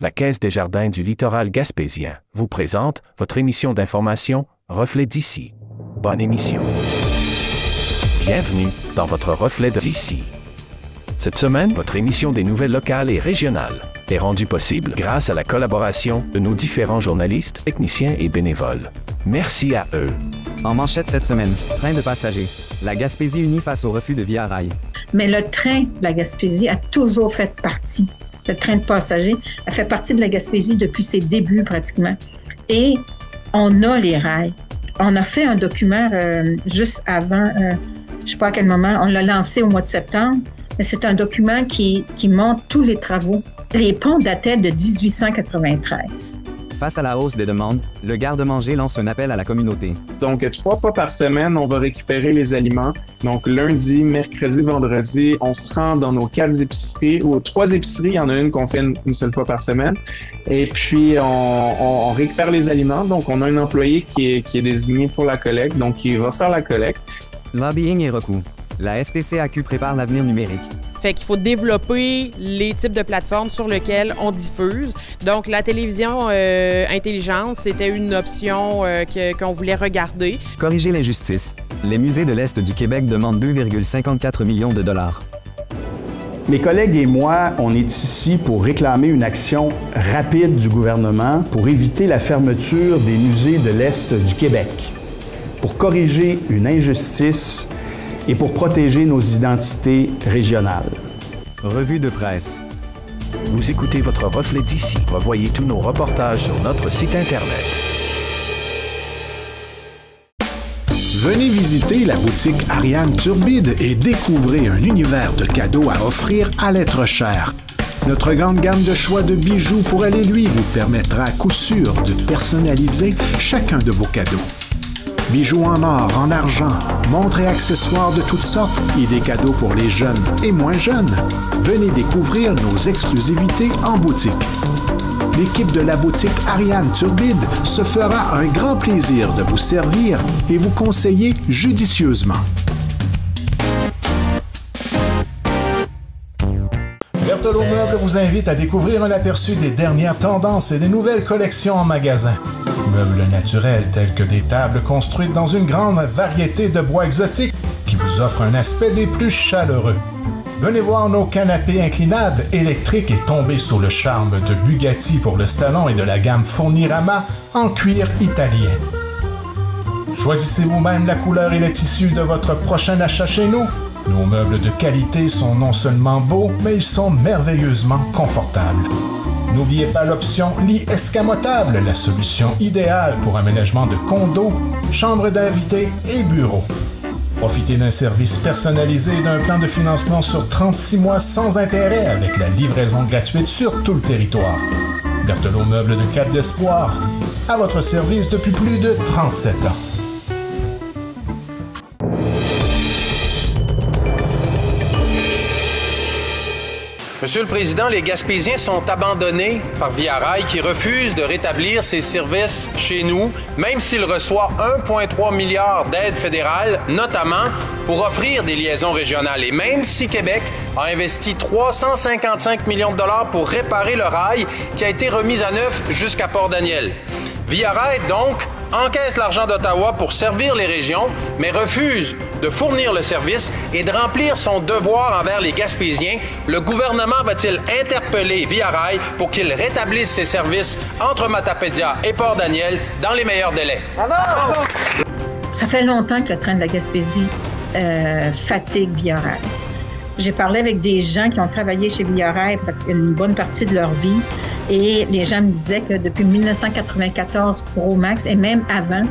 la Caisse des Jardins du littoral gaspésien vous présente votre émission d'information Reflet d'ici. Bonne émission. Bienvenue dans votre Reflet d'ici. Cette semaine, votre émission des nouvelles locales et régionales est rendue possible grâce à la collaboration de nos différents journalistes, techniciens et bénévoles. Merci à eux. En manchette cette semaine, train de passagers. La Gaspésie unie face au refus de Via Rail. Mais le train de la Gaspésie a toujours fait partie. Le train de passagers a fait partie de la Gaspésie depuis ses débuts pratiquement. Et on a les rails. On a fait un document juste avant, je ne sais pas à quel moment, on l'a lancé au mois de septembre, mais c'est un document qui montre tous les travaux. Les ponts dataient de 1893. Face à la hausse des demandes, le garde-manger lance un appel à la communauté. Donc, 3 fois par semaine, on va récupérer les aliments. Donc, lundi, mercredi, vendredi, on se rend dans nos 4 épiceries, ou 3 épiceries, il y en a une qu'on fait une seule fois par semaine. Et puis, on récupère les aliments. Donc, on a un employé qui est désigné pour la collecte, donc qui va faire la collecte. Lobbying et recours. La FTCAQ prépare l'avenir numérique. Fait qu'il faut développer les types de plateformes sur lesquelles on diffuse. Donc, la télévision intelligente, c'était une option qu'on voulait regarder. Corriger l'injustice. Les musées de l'Est du Québec demandent 2,54 millions de dollars. Mes collègues et moi, on est ici pour réclamer une action rapide du gouvernement pour éviter la fermeture des musées de l'Est du Québec, pour corriger une injustice et pour protéger nos identités régionales. Revue de presse. Vous écoutez votre Reflet d'ici. Revoyez tous nos reportages sur notre site Internet. Venez visiter la boutique Ariane Turbide et découvrez un univers de cadeaux à offrir à l'être cher. Notre grande gamme de choix de bijoux pour aller lui vous permettra à coup sûr de personnaliser chacun de vos cadeaux. Bijoux en or, en argent, montres et accessoires de toutes sortes et des cadeaux pour les jeunes et moins jeunes. Venez découvrir nos exclusivités en boutique. L'équipe de la boutique Ariane Turbide se fera un grand plaisir de vous servir et vous conseiller judicieusement. Berthelot Meubles vous invite à découvrir un aperçu des dernières tendances et des nouvelles collections en magasin. Meubles naturels tels que des tables construites dans une grande variété de bois exotiques qui vous offrent un aspect des plus chaleureux. Venez voir nos canapés inclinables électriques et tomber sous le charme de Bugatti pour le salon et de la gamme Fournirama en cuir italien. Choisissez vous-même la couleur et le tissu de votre prochain achat chez nous. Nos meubles de qualité sont non seulement beaux, mais ils sont merveilleusement confortables. N'oubliez pas l'option lit escamotable, la solution idéale pour aménagement de condos, chambres d'invités et bureaux. Profitez d'un service personnalisé et d'un plan de financement sur 36 mois sans intérêt avec la livraison gratuite sur tout le territoire. Berthelot Meubles de Cap d'Espoir, à votre service depuis plus de 37 ans. Monsieur le Président, les Gaspésiens sont abandonnés par Via Rail qui refuse de rétablir ses services chez nous, même s'il reçoit 1,3 milliard d'aides fédérales, notamment pour offrir des liaisons régionales. Et même si Québec a investi 355 millions de dollars pour réparer le rail qui a été remis à neuf jusqu'à Port-Daniel. Via Rail, donc, encaisse l'argent d'Ottawa pour servir les régions, mais refuse de fournir le service et de remplir son devoir envers les Gaspésiens. Le gouvernement va-t-il interpeller Via Rail pour qu'il rétablisse ses services entre Matapédia et Port-Daniel dans les meilleurs délais? Bravo! Ça fait longtemps que le train de la Gaspésie fatigue Via Rail. J'ai parlé avec des gens qui ont travaillé chez Via Rail une bonne partie de leur vie et les gens me disaient que depuis 1994 Pro Max et même avant,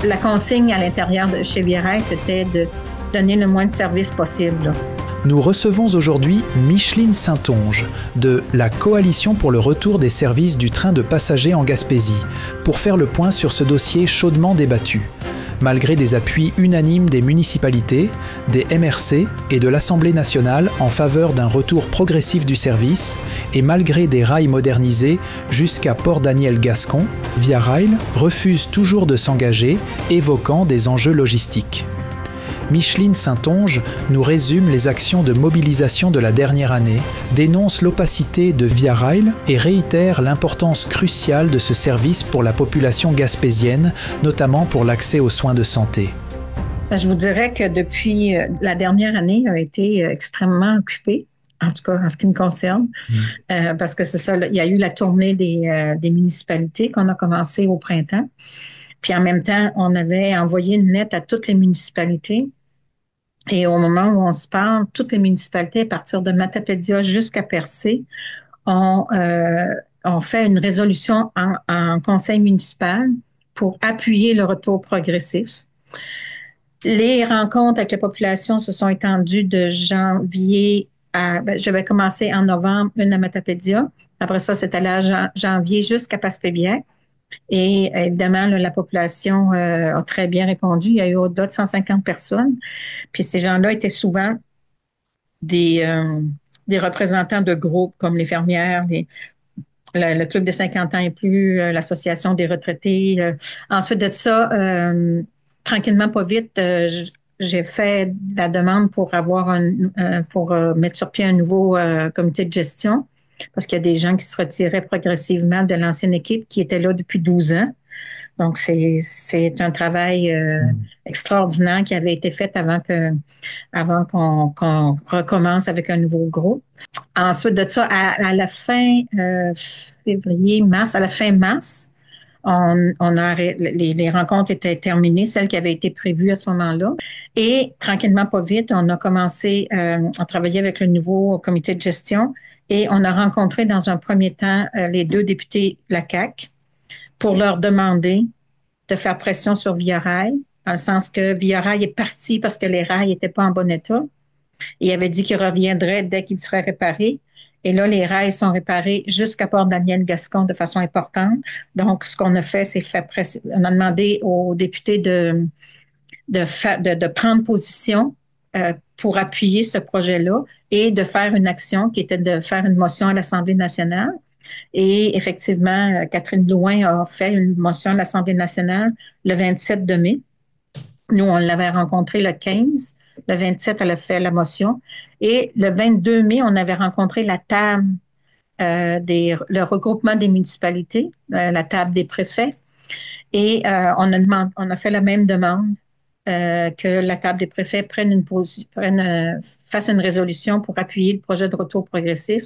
la consigne à l'intérieur de chez Via Rail, c'était de donner le moins de services possible. Là. Nous recevons aujourd'hui Micheline Saint-Onge de la Coalition pour le retour des services du train de passagers en Gaspésie pour faire le point sur ce dossier chaudement débattu. Malgré des appuis unanimes des municipalités, des MRC et de l'Assemblée nationale en faveur d'un retour progressif du service, et malgré des rails modernisés jusqu'à Port-Daniel-Gascon, Via Rail refuse toujours de s'engager, évoquant des enjeux logistiques. Micheline Saint-Onge nous résume les actions de mobilisation de la dernière année, dénonce l'opacité de Via Rail et réitère l'importance cruciale de ce service pour la population gaspésienne, notamment pour l'accès aux soins de santé. Je vous dirais que depuis la dernière année a été extrêmement occupée, en tout cas en ce qui me concerne, parce que c'est ça, il y a eu la tournée des municipalités qu'on a commencé au printemps. Puis en même temps, on avait envoyé une lettre à toutes les municipalités. Et au moment où on se parle, toutes les municipalités, à partir de Matapédia jusqu'à Percé, ont fait une résolution en conseil municipal pour appuyer le retour progressif. Les rencontres avec la population se sont étendues de janvier j'avais commencé en novembre, une à Matapédia. Après ça, c'est allé à janvier jusqu'à Passepébiac. Et évidemment, là, la population a très bien répondu. Il y a eu au-delà de 150 personnes. Puis ces gens-là étaient souvent des représentants de groupes comme les fermières, le Club des 50 ans et plus, l'Association des retraités. Ensuite de ça, tranquillement, pas vite, j'ai fait la demande pour pour mettre sur pied un nouveau comité de gestion parce qu'il y a des gens qui se retiraient progressivement de l'ancienne équipe qui était là depuis 12 ans. Donc, c'est un travail extraordinaire qui avait été fait avant qu'on recommence avec un nouveau groupe. Ensuite de ça, à la fin mars, les rencontres étaient terminées, celles qui avaient été prévues à ce moment-là. Et tranquillement, pas vite, on a commencé à travailler avec le nouveau comité de gestion et on a rencontré dans un premier temps les 2 députés de la CAQ pour leur demander de faire pression sur Via Rail, dans le sens que Via Rail est parti parce que les rails n'étaient pas en bon état. Il avait dit qu'il reviendrait dès qu'ils seraient réparés. Et là, les rails sont réparés jusqu'à Port-Daniel-Gascon de façon importante. Donc, ce qu'on a fait, c'est on a demandé aux députés de prendre position pour appuyer ce projet-là et de faire une action qui était de faire une motion à l'Assemblée nationale. Et effectivement, Catherine Blouin a fait une motion à l'Assemblée nationale le 27 de mai. Nous, on l'avait rencontré le 15. Le 27, elle a fait la motion. Et le 22 mai, on avait rencontré la table le regroupement des municipalités, la table des préfets. Et on a fait la même demande que la table des préfets fasse une résolution pour appuyer le projet de retour progressif.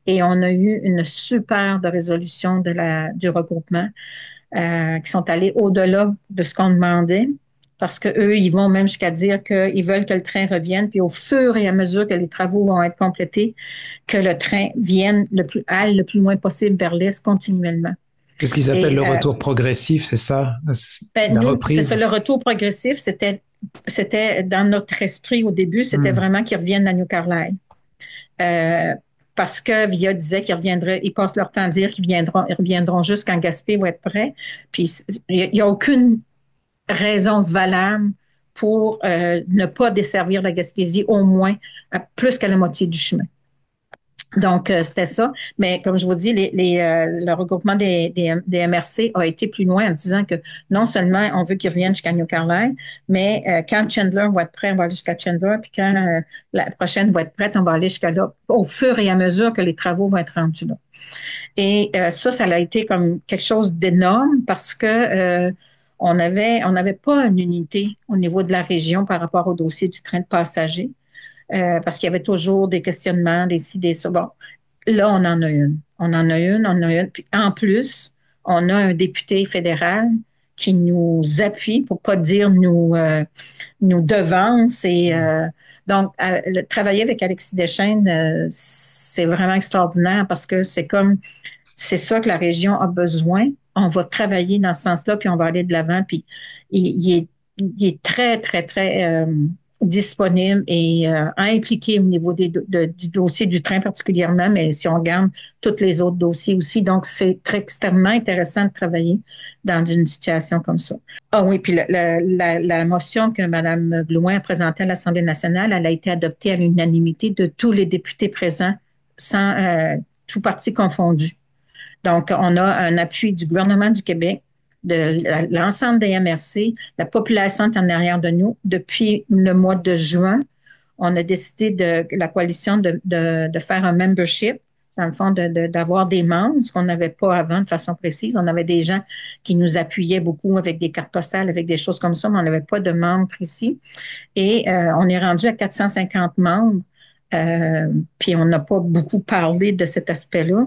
Et on a eu une super de résolution du regroupement qui sont allés au-delà de ce qu'on demandait. Parce que eux, ils vont même jusqu'à dire qu'ils veulent que le train revienne, puis au fur et à mesure que les travaux vont être complétés, que le train aille le plus loin possible vers l'est continuellement. C'est ce qu'ils appellent le retour progressif, c'est ça? C'est ça, le retour progressif, c'était dans notre esprit au début, c'était vraiment qu'ils reviennent à New Carlisle. Parce que Via disait qu'ils reviendraient, ils passent leur temps à dire qu'ils reviendront juste quand Gaspé va être prêt. Puis il n'y a aucune raison valable pour ne pas desservir la Gaspésie au moins plus qu'à la moitié du chemin. Donc, c'était ça. Mais comme je vous dis, le regroupement des MRC a été plus loin en disant que non seulement on veut qu'ils reviennent jusqu'à New Carlisle, mais quand Chandler va être prêt, on va aller jusqu'à Chandler, puis quand la prochaine va être prête, on va aller jusqu'à là, au fur et à mesure que les travaux vont être rendus là. Et ça a été comme quelque chose d'énorme parce que on n'avait pas une unité au niveau de la région par rapport au dossier du train de passagers, parce qu'il y avait toujours des questionnements, des ci, des ça. Bon, là, on en a une. On en a une. Puis en plus, on a un député fédéral qui nous appuie, pour pas dire nous devance. Et donc, travailler avec Alexis Deschênes, c'est vraiment extraordinaire parce que c'est ça que la région a besoin. On va travailler dans ce sens-là, puis on va aller de l'avant. Puis il est très, très, très disponible et impliqué au niveau du dossier du train particulièrement, mais si on regarde tous les autres dossiers aussi. Donc, c'est extrêmement intéressant de travailler dans une situation comme ça. Ah oui, puis la motion que Mme Blouin a présentée à l'Assemblée nationale, elle a été adoptée à l'unanimité de tous les députés présents, sans tout parti confondu. Donc, on a un appui du gouvernement du Québec, de l'ensemble des MRC. La population est en arrière de nous. Depuis le mois de juin, on a décidé la coalition de faire un membership, dans le fond, d'avoir des membres, ce qu'on n'avait pas avant de façon précise. On avait des gens qui nous appuyaient beaucoup avec des cartes postales, avec des choses comme ça, mais on n'avait pas de membres précis. Et on est rendu à 450 membres. Puis on n'a pas beaucoup parlé de cet aspect-là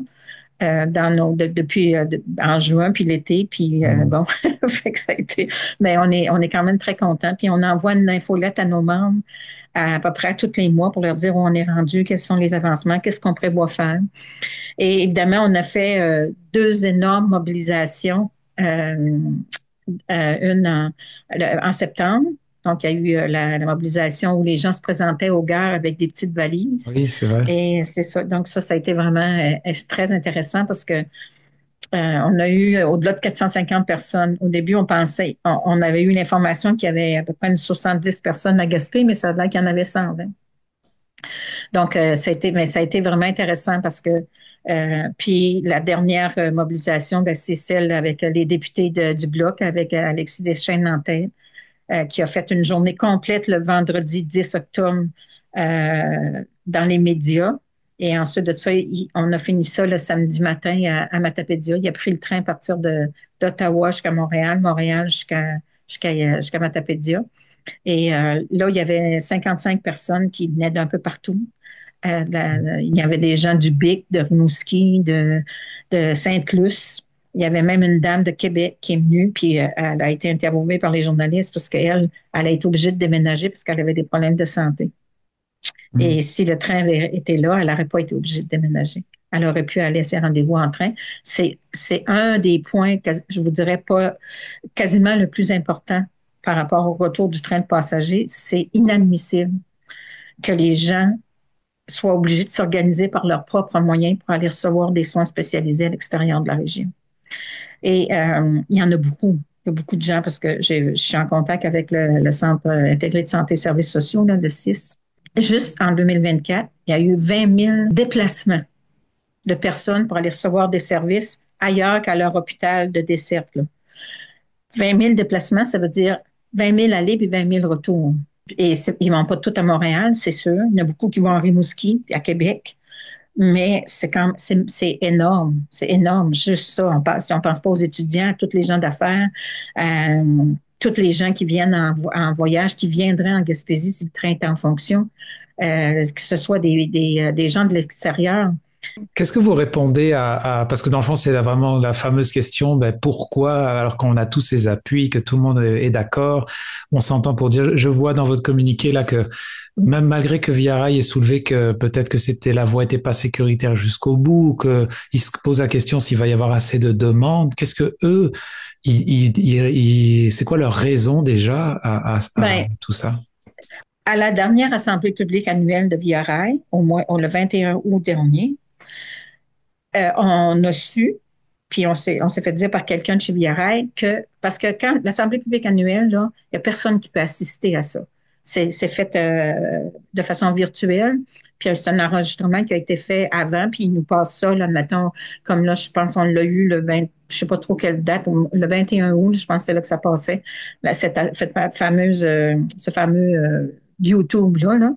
depuis en juin, puis l'été, puis bon, fait que ça a été. Mais on est quand même très content. Puis on envoie une infolette à nos membres à peu près tous les mois pour leur dire où on est rendu, quels sont les avancements, qu'est-ce qu'on prévoit faire. Et évidemment, on a fait 2 énormes mobilisations, une en septembre. Donc, il y a eu la mobilisation où les gens se présentaient aux gares avec des petites valises. Oui, c'est vrai. Et c'est ça. Donc, ça a été vraiment très intéressant parce que on a eu au-delà de 450 personnes. Au début, on pensait, on avait eu l'information qu'il y avait à peu près 70 personnes à Gaspé, mais ça a l'air qu'il y en avait 120. Donc, ça a été vraiment intéressant parce que puis la dernière mobilisation, c'est celle avec les députés du Bloc, avec Alexis Deschênes-Nantel, qui a fait une journée complète le vendredi 10 octobre dans les médias. Et ensuite de ça, on a fini ça le samedi matin à Matapédia. Il a pris le train à partir d'Ottawa jusqu'à Montréal, jusqu'à Matapédia. Et là, il y avait 55 personnes qui venaient d'un peu partout. Il y avait des gens du Bic, de Rimouski, de Sainte-Luce. Il y avait même une dame de Québec qui est venue, puis elle a été interviewée par les journalistes parce qu'elle a été obligée de déménager parce qu'elle avait des problèmes de santé. Et si le train avait été là, elle n'aurait pas été obligée de déménager. Elle aurait pu aller à ses rendez-vous en train. C'est un des points, je vous dirais pas, quasiment le plus important par rapport au retour du train de passagers. C'est inadmissible que les gens soient obligés de s'organiser par leurs propres moyens pour aller recevoir des soins spécialisés à l'extérieur de la région. Et il y en a beaucoup. Il y a beaucoup de gens parce que je suis en contact avec le Centre intégré de santé et services sociaux, là, le CIS. Juste en 2024, il y a eu 20 000 déplacements de personnes pour aller recevoir des services ailleurs qu'à leur hôpital de desserte. Là. 20 000 déplacements, ça veut dire 20 000 allées puis 20 000 retours. Et ils ne vont pas tous à Montréal, c'est sûr. Il y en a beaucoup qui vont à Rimouski puis à Québec. Mais c'est énorme. C'est énorme, juste ça. Si on pense pas aux étudiants, à tous les gens d'affaires, tous les gens qui viennent en voyage, qui viendraient en Gaspésie si le train est en fonction, que ce soit des gens de l'extérieur. Qu'est-ce que vous répondez parce que dans le fond, c'est vraiment la fameuse question, pourquoi, alors qu'on a tous ces appuis, que tout le monde est d'accord, on s'entend pour dire, je vois dans votre communiqué là que même malgré que Via Rail ait soulevé que peut-être que la voie n'était pas sécuritaire jusqu'au bout, ou qu'ils se posent la question s'il va y avoir assez de demandes, qu'est-ce que eux, c'est quoi leur raison déjà à tout ça? À la dernière assemblée publique annuelle de Via Rail, le 21 août dernier, on a su, puis on s'est fait dire par quelqu'un de chez Via Rail parce que quand l'assemblée publique annuelle, là, il n'y a personne qui peut assister à ça. C'est fait de façon virtuelle, puis c'est un enregistrement qui a été fait avant, puis il nous passe ça, là, mettons, comme là, je pense on l'a eu je sais pas trop quelle date, le 21 août, je pense que c'est là que ça passait, là, ce fameux YouTube-là. Là.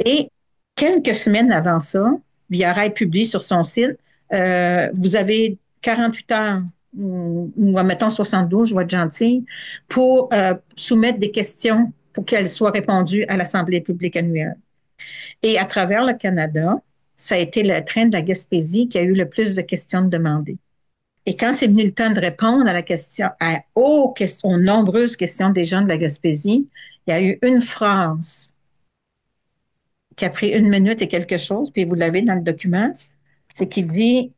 Et quelques semaines avant ça, Via Rail publie sur son site, vous avez 48 heures, ou mettons 72, je vais être gentille, pour soumettre des questions pour qu'elles soient répondues à l'Assemblée publique annuelle. Et à travers le Canada, ça a été le train de la Gaspésie qui a eu le plus de questions demandées. Et quand c'est venu le temps de répondre à la question, aux nombreuses questions des gens de la Gaspésie, il y a eu une phrase qui a pris 1 minute et quelque chose, puis vous l'avez dans le document, c'est qu'il dit,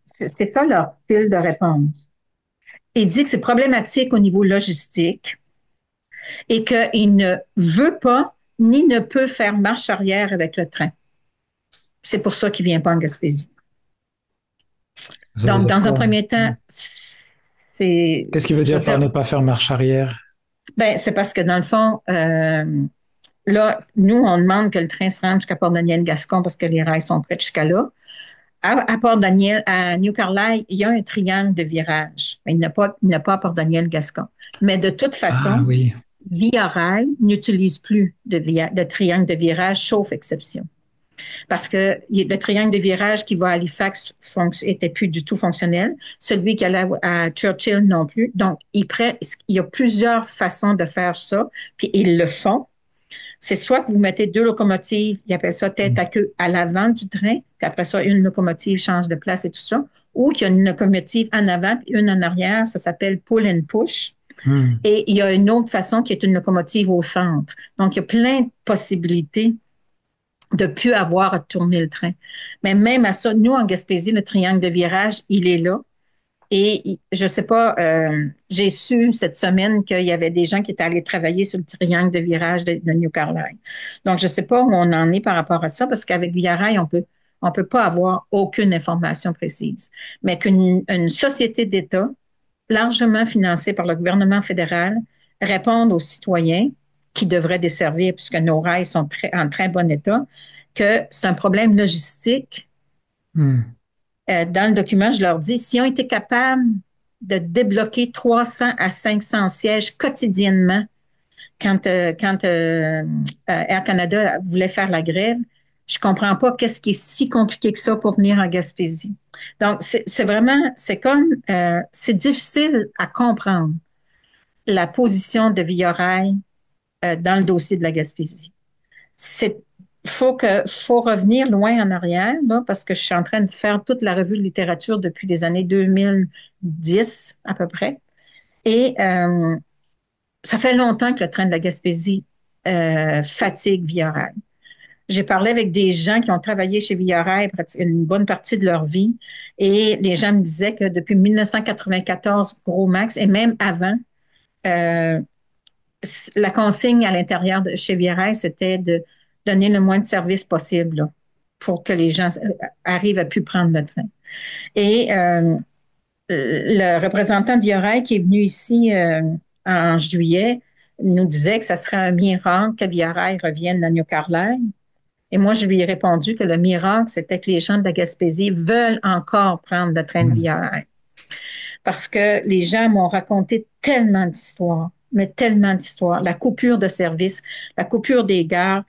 c'est ça leur style de réponse. Il dit que c'est problématique au niveau logistique et qu'il ne veut pas ni ne peut faire marche arrière avec le train. C'est pour ça qu'il ne vient pas en Gaspésie. Donc, dans un premier temps, c'est... Qu'est-ce qu'il veut dire par ne pas faire marche arrière? C'est parce que dans le fond, là, nous, on demande que le train se rende jusqu'à Port-Daniel-Gascon parce que les rails sont près de jusqu'à là. À Port-Daniel, à New Carlisle, il y a un triangle de virage. Il n'y a pas à Port-Daniel-Gascon. Mais de toute façon, oui. Via Rail n'utilise plus de triangle de virage, sauf exception. Parce que le triangle de virage qui va à Halifax était plus du tout fonctionnel. Celui qui allait à Churchill non plus. Donc, il y a plusieurs façons de faire ça, puis ils le font. C'est soit que vous mettez 2 locomotives, ils appellent ça tête à queue à l'avant du train, puis après ça, une locomotive change de place et tout ça, ou qu'il y a une locomotive en avant puis une en arrière, ça s'appelle pull and push. Et il y a une autre façon qui est une locomotive au centre. Donc, il y a plein de possibilités de plus avoir à tourner le train. Mais même à ça, nous, en Gaspésie, le triangle de virage, il est là. Et je sais pas, j'ai su cette semaine qu'il y avait des gens qui étaient allés travailler sur le triangle de virage de New Carlisle. Donc, je sais pas où on en est par rapport à ça, parce qu'avec Via Rail, on peut pas avoir aucune information précise. Mais qu'une société d'État, largement financée par le gouvernement fédéral, réponde aux citoyens qui devraient desservir, puisque nos rails sont en très bon état, que c'est un problème logistique. Dans le document, je leur dis, s'ils ont été capables de débloquer 300 à 500 sièges quotidiennement quand Air Canada voulait faire la grève, je comprends pas qu'est-ce qui est si compliqué que ça pour venir en Gaspésie. Donc, c'est vraiment, c'est difficile à comprendre la position de Via Rail dans le dossier de la Gaspésie. Faut revenir loin en arrière, là, parce que je suis en train de faire toute la revue de littérature depuis les années 2010 à peu près. Et ça fait longtemps que le train de la Gaspésie fatigue Via Rail. J'ai parlé avec des gens qui ont travaillé chez Via Rail une bonne partie de leur vie, et les gens me disaient que depuis 1994, gros max, et même avant, la consigne à l'intérieur de chez Via Rail, c'était de donner le moins de services possible là, pour que les gens arrivent à plus prendre le train. Et le représentant de Via Rail qui est venu ici en juillet nous disait que ça serait un miracle que Via Rail revienne à New Carlisle. Et moi, je lui ai répondu que le miracle, c'était que les gens de la Gaspésie veulent encore prendre le train de Via Rail. Parce que les gens m'ont raconté tellement d'histoires, mais tellement d'histoires. La coupure de service, la coupure des gares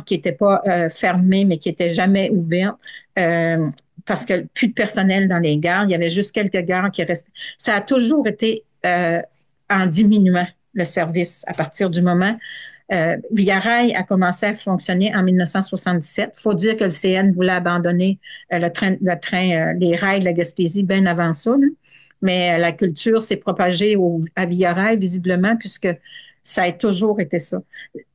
qui n'étaient pas fermées, mais qui n'étaient jamais ouvertes, parce que plus de personnel dans les gares. Il y avait juste quelques gares qui restaient. Ça a toujours été en diminuant le service à partir du moment. Via Rail a commencé à fonctionner en 1977. Il faut dire que le CN voulait abandonner les rails de la Gaspésie bien avant ça, là. Mais la culture s'est propagée à Via Rail, visiblement, puisque ça a toujours été ça.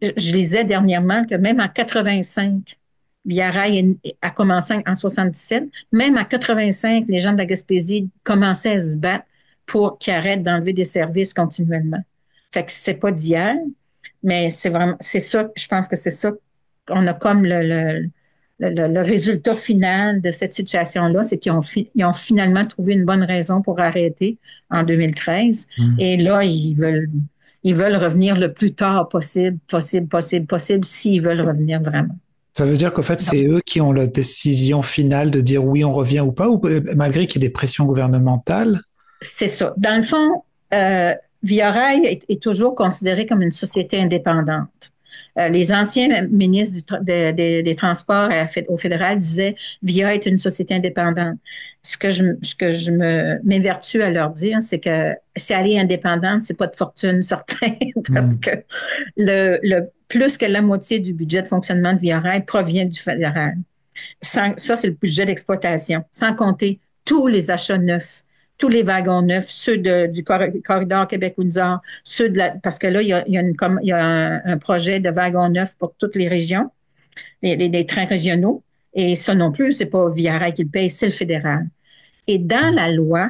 Je lisais dernièrement que même en 85, Via Rail a commencé en 77, même en 85, les gens de la Gaspésie commençaient à se battre pour qu'ils arrêtent d'enlever des services continuellement. Fait que c'est pas d'hier. Mais c'est ça, je pense que c'est ça qu'on a comme le résultat final de cette situation-là, c'est qu'ils ont finalement trouvé une bonne raison pour arrêter en 2013. Et là, ils veulent revenir le plus tard possible, s'ils veulent revenir vraiment. Ça veut dire qu'en fait, c'est eux qui ont la décision finale de dire oui, on revient ou pas, ou malgré qu'il y ait des pressions gouvernementales? C'est ça. Dans le fond, Via Rail est toujours considéré comme une société indépendante. Les anciens ministres des Transports au fédéral disaient Via est une société indépendante. Ce que je m'évertue à leur dire, c'est que si elle est indépendante, c'est pas de fortune certain, parce que le plus que la moitié du budget de fonctionnement de Via Rail provient du fédéral. Ça, c'est le budget d'exploitation, sans compter tous les achats neufs, tous les wagons neufs, ceux du corridor Québec-Windsor, parce que là, il y a un projet de wagons neufs pour toutes les régions, les trains régionaux, et ça non plus, c'est pas Via Rail qui le paye, c'est le fédéral. Et dans la loi,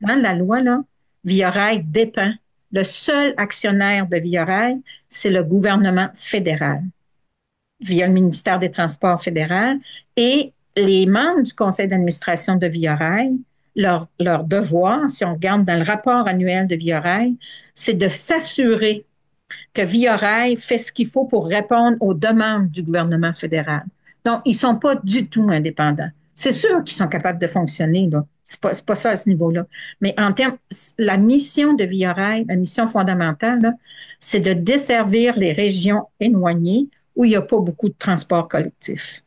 là, Via Rail dépend. Le seul actionnaire de Via Rail, c'est le gouvernement fédéral, via le ministère des Transports fédéral, et les membres du conseil d'administration de Via Rail, leur devoir, si on regarde dans le rapport annuel de Via Rail, c'est de s'assurer que Via Rail fait ce qu'il faut pour répondre aux demandes du gouvernement fédéral. Donc, ils sont pas du tout indépendants. C'est sûr qu'ils sont capables de fonctionner, là. C'est pas ça à ce niveau-là. Mais en termes, la mission de Via Rail, la mission fondamentale, là, c'est de desservir les régions éloignées où il n'y a pas beaucoup de transport collectif.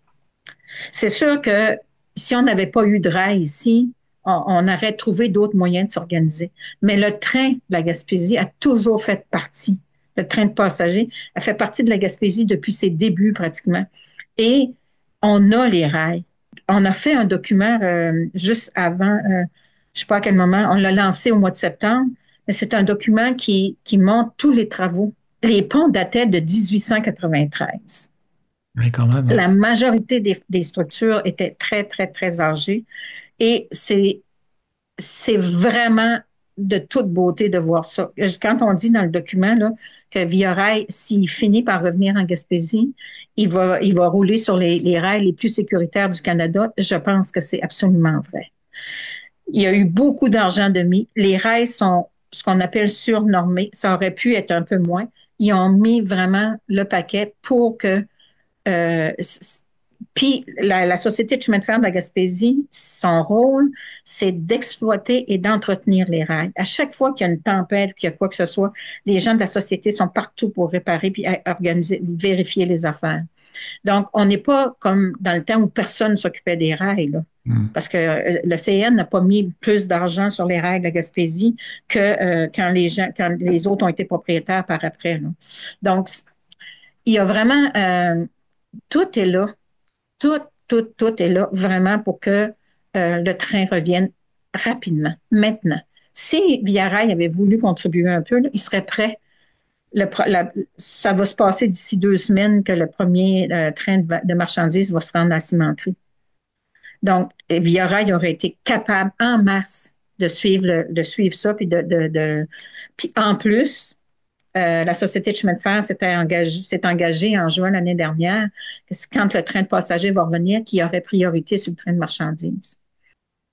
C'est sûr que si on n'avait pas eu de rail ici, on aurait trouvé d'autres moyens de s'organiser. Mais le train de la Gaspésie a toujours fait partie. Le train de passagers a fait partie de la Gaspésie depuis ses débuts pratiquement. Et on a les rails. On a fait un document juste avant, je ne sais pas à quel moment, on l'a lancé au mois de septembre, mais c'est un document qui montre tous les travaux. Les ponts dataient de 1893. Oui, quand même. La majorité des structures étaient très, très, très âgées. Et c'est vraiment de toute beauté de voir ça. Quand on dit dans le document là, que Via Rail, s'il finit par revenir en Gaspésie, il va rouler sur les rails les plus sécuritaires du Canada, je pense que c'est absolument vrai. Il y a eu beaucoup d'argent de mis. Les rails sont ce qu'on appelle surnormés. Ça aurait pu être un peu moins. Ils ont mis vraiment le paquet pour que puis la Société de chemin de fer de la Gaspésie, son rôle, c'est d'exploiter et d'entretenir les rails. À chaque fois qu'il y a une tempête, qu'il y a quoi que ce soit, les gens de la société sont partout pour réparer puis organiser, vérifier les affaires. Donc, on n'est pas comme dans le temps où personne s'occupait des rails, là. Parce que le CN n'a pas mis plus d'argent sur les rails de la Gaspésie que quand les autres ont été propriétaires par après, là. Donc, il y a vraiment tout est là. Tout est là vraiment pour que le train revienne rapidement, maintenant. Si Via Rail avait voulu contribuer un peu, là, il serait prêt. Ça va se passer d'ici 2 semaines que le premier train de marchandises va se rendre à la cimenterie. Donc, Via Rail aurait été capable en masse de suivre ça, puis puis en plus, la Société de chemin de fer s'est engagée en juin l'année dernière que quand le train de passagers va revenir, qu'il y aurait priorité sur le train de marchandises.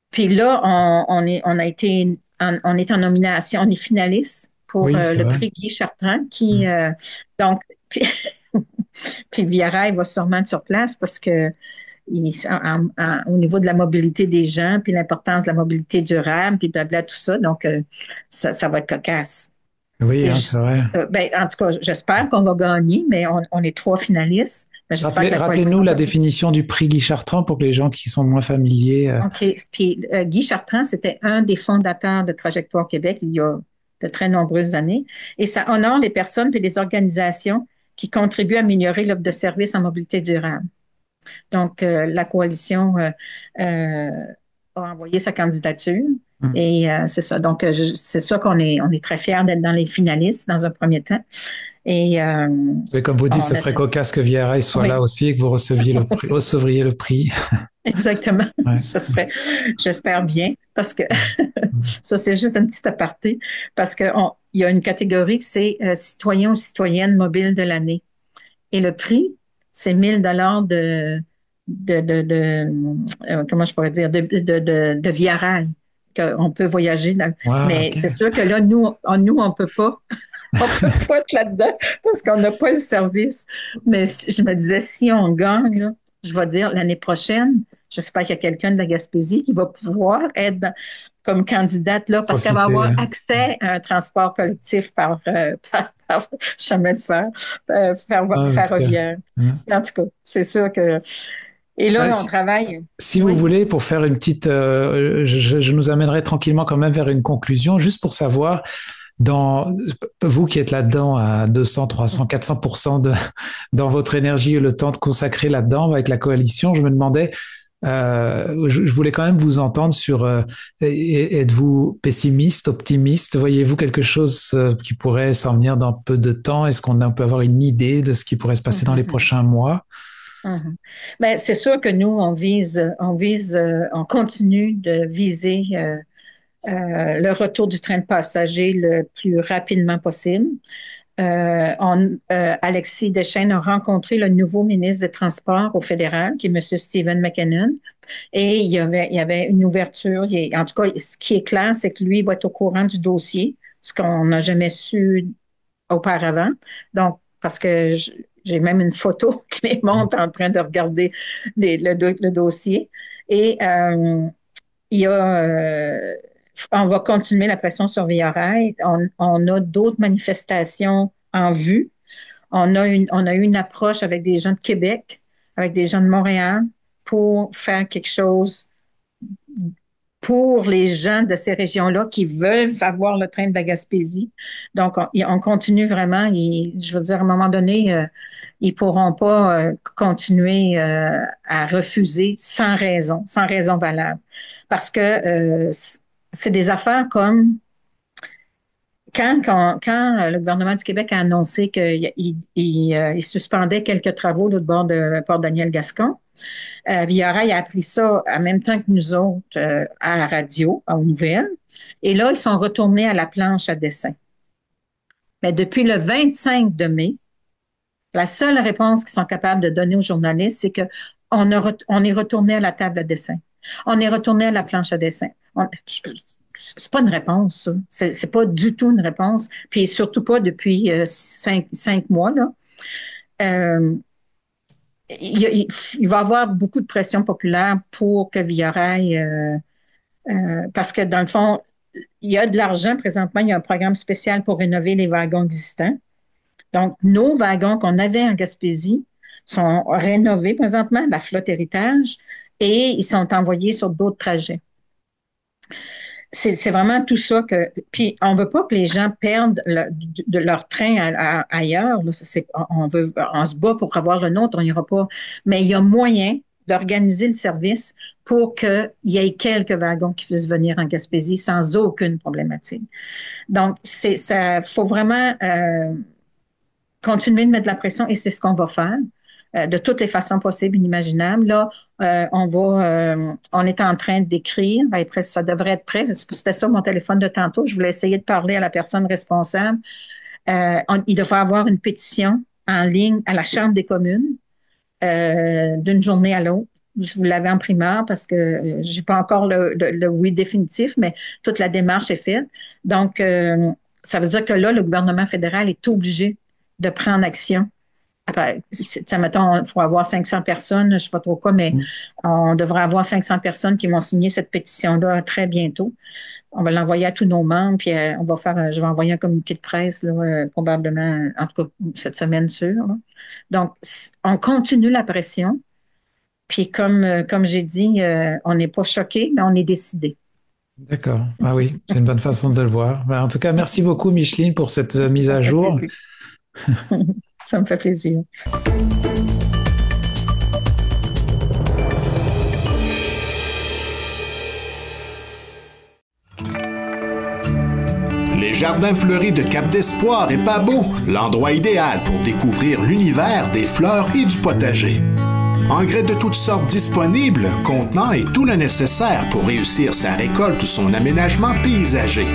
Puis là, on est en nomination, on est finaliste pour le prix Guy Chartrand, qui donc puis Via Rail va sûrement être sur place parce que au niveau de la mobilité des gens, puis l'importance de la mobilité durable, puis blabla, tout ça, donc ça va être cocasse. Oui, c'est vrai. En tout cas, j'espère qu'on va gagner, mais on est 3 finalistes. Rappelez-nous la définition du prix Guy Chartrand pour que les gens qui sont moins familiers. OK. Puis Guy Chartrand, c'était un des fondateurs de Trajectoire Québec il y a de très nombreuses années. Et ça honore les personnes et les organisations qui contribuent à améliorer l'offre de services en mobilité durable. Donc, la coalition a envoyé sa candidature. Et c'est ça. Donc, c'est ça qu'on est très fiers d'être dans les finalistes dans un premier temps. Et comme vous dites, ce serait cocasse que Via Rail soit là aussi et que vous recevriez le prix. Exactement. Ouais. Ça serait, j'espère bien, parce que ça, c'est juste un petit aparté, parce qu'il y a une catégorie que c'est citoyen ou citoyenne mobile de l'année. Et le prix, c'est 1 000 $ comment je pourrais dire, de Via Rail. On peut voyager. Mais c'est sûr que là, nous on peut pas. On peut pas être là-dedans parce qu'on n'a pas le service. Mais je me disais, si on gagne, là, je vais dire l'année prochaine, j'espère qu'il y a quelqu'un de la Gaspésie qui va pouvoir être comme candidate là parce qu'elle va avoir accès à un transport collectif par chemin de fer, ferroviaire. En tout cas, c'est sûr que... Et là, on travaille. Si vous voulez, pour faire une petite... je nous amènerai tranquillement quand même vers une conclusion, juste pour savoir, vous qui êtes là-dedans à 200, 300, 400% dans votre énergie et le temps de consacrer là-dedans avec la coalition, je me demandais, je voulais quand même vous entendre sur êtes-vous pessimiste, optimiste? Voyez-vous quelque chose qui pourrait s'en venir dans peu de temps? Est-ce qu'on peut avoir une idée de ce qui pourrait se passer dans les prochains mois? Ben, c'est sûr que nous, on continue de viser le retour du train de passagers le plus rapidement possible. Alexis Deschênes a rencontré le nouveau ministre des Transports au fédéral, qui est M. Stephen McKinnon, et il y avait une ouverture. En tout cas, ce qui est clair, c'est que lui va être au courant du dossier, ce qu'on n'a jamais su auparavant. Donc, parce que j'ai même une photo qui me montre en train de regarder le dossier. Et on va continuer la pression sur Via Rail. On a d'autres manifestations en vue. On a eu une approche avec des gens de Québec, avec des gens de Montréal, pour faire quelque chose pour les gens de ces régions-là qui veulent avoir le train de la Gaspésie. Donc, on continue vraiment. Je veux dire, à un moment donné, ils pourront pas continuer à refuser sans raison valable. Parce que c'est des affaires comme quand le gouvernement du Québec a annoncé qu'il suspendait quelques travaux de bord de Port-Daniel-Gascon, Via Rail a appris ça en même temps que nous autres à la radio, aux nouvelles. Et là, ils sont retournés à la planche à dessin. Mais depuis le 25 de mai, la seule réponse qu'ils sont capables de donner aux journalistes, c'est qu'on est retourné à la table à dessin. On est retourné à la planche à dessin. C'est pas une réponse, ça. C'est pas du tout une réponse. Puis surtout pas depuis 5 mois, là. Il va y avoir beaucoup de pression populaire pour que Via Rail, parce que dans le fond, il y a de l'argent présentement, il y a un programme spécial pour rénover les wagons existants. Donc, nos wagons qu'on avait en Gaspésie sont rénovés présentement, la flotte héritage, et ils sont envoyés sur d'autres trajets. C'est vraiment tout ça que... Puis, on veut pas que les gens perdent de leur train ailleurs. Là. On se bat pour avoir le nôtre, on n'ira pas. Mais il y a moyen d'organiser le service pour qu'il y ait quelques wagons qui puissent venir en Gaspésie sans aucune problématique. Donc, faut vraiment continuer de mettre de la pression et c'est ce qu'on va faire. De toutes les façons possibles, inimaginables. Là, on est en train d'écrire. Ça devrait être prêt. C'était ça mon téléphone de tantôt. Je voulais essayer de parler à la personne responsable. Il devrait y avoir une pétition en ligne à la Chambre des communes d'une journée à l'autre. Vous l'avez en primeur parce que j'ai pas encore le oui définitif, mais toute la démarche est faite. Donc, ça veut dire que là, le gouvernement fédéral est obligé de prendre action. Mettons, il faut avoir 500 personnes, je ne sais pas trop quoi, mais on devrait avoir 500 personnes qui vont signer cette pétition-là très bientôt. On va l'envoyer à tous nos membres, puis je vais envoyer un communiqué de presse, là, probablement, en tout cas, cette semaine sûre. Là. Donc, on continue la pression, puis comme j'ai dit, on n'est pas choqué, mais on est décidé. D'accord. Ah oui, c'est une bonne façon de le voir. En tout cas, merci beaucoup, Micheline, pour cette mise à jour. Ça me fait plaisir. Les jardins fleuris de Cap d'Espoir et Pabot, l'endroit idéal pour découvrir l'univers des fleurs et du potager. Engrais de toutes sortes disponibles, contenant et tout le nécessaire pour réussir sa récolte ou son aménagement paysager.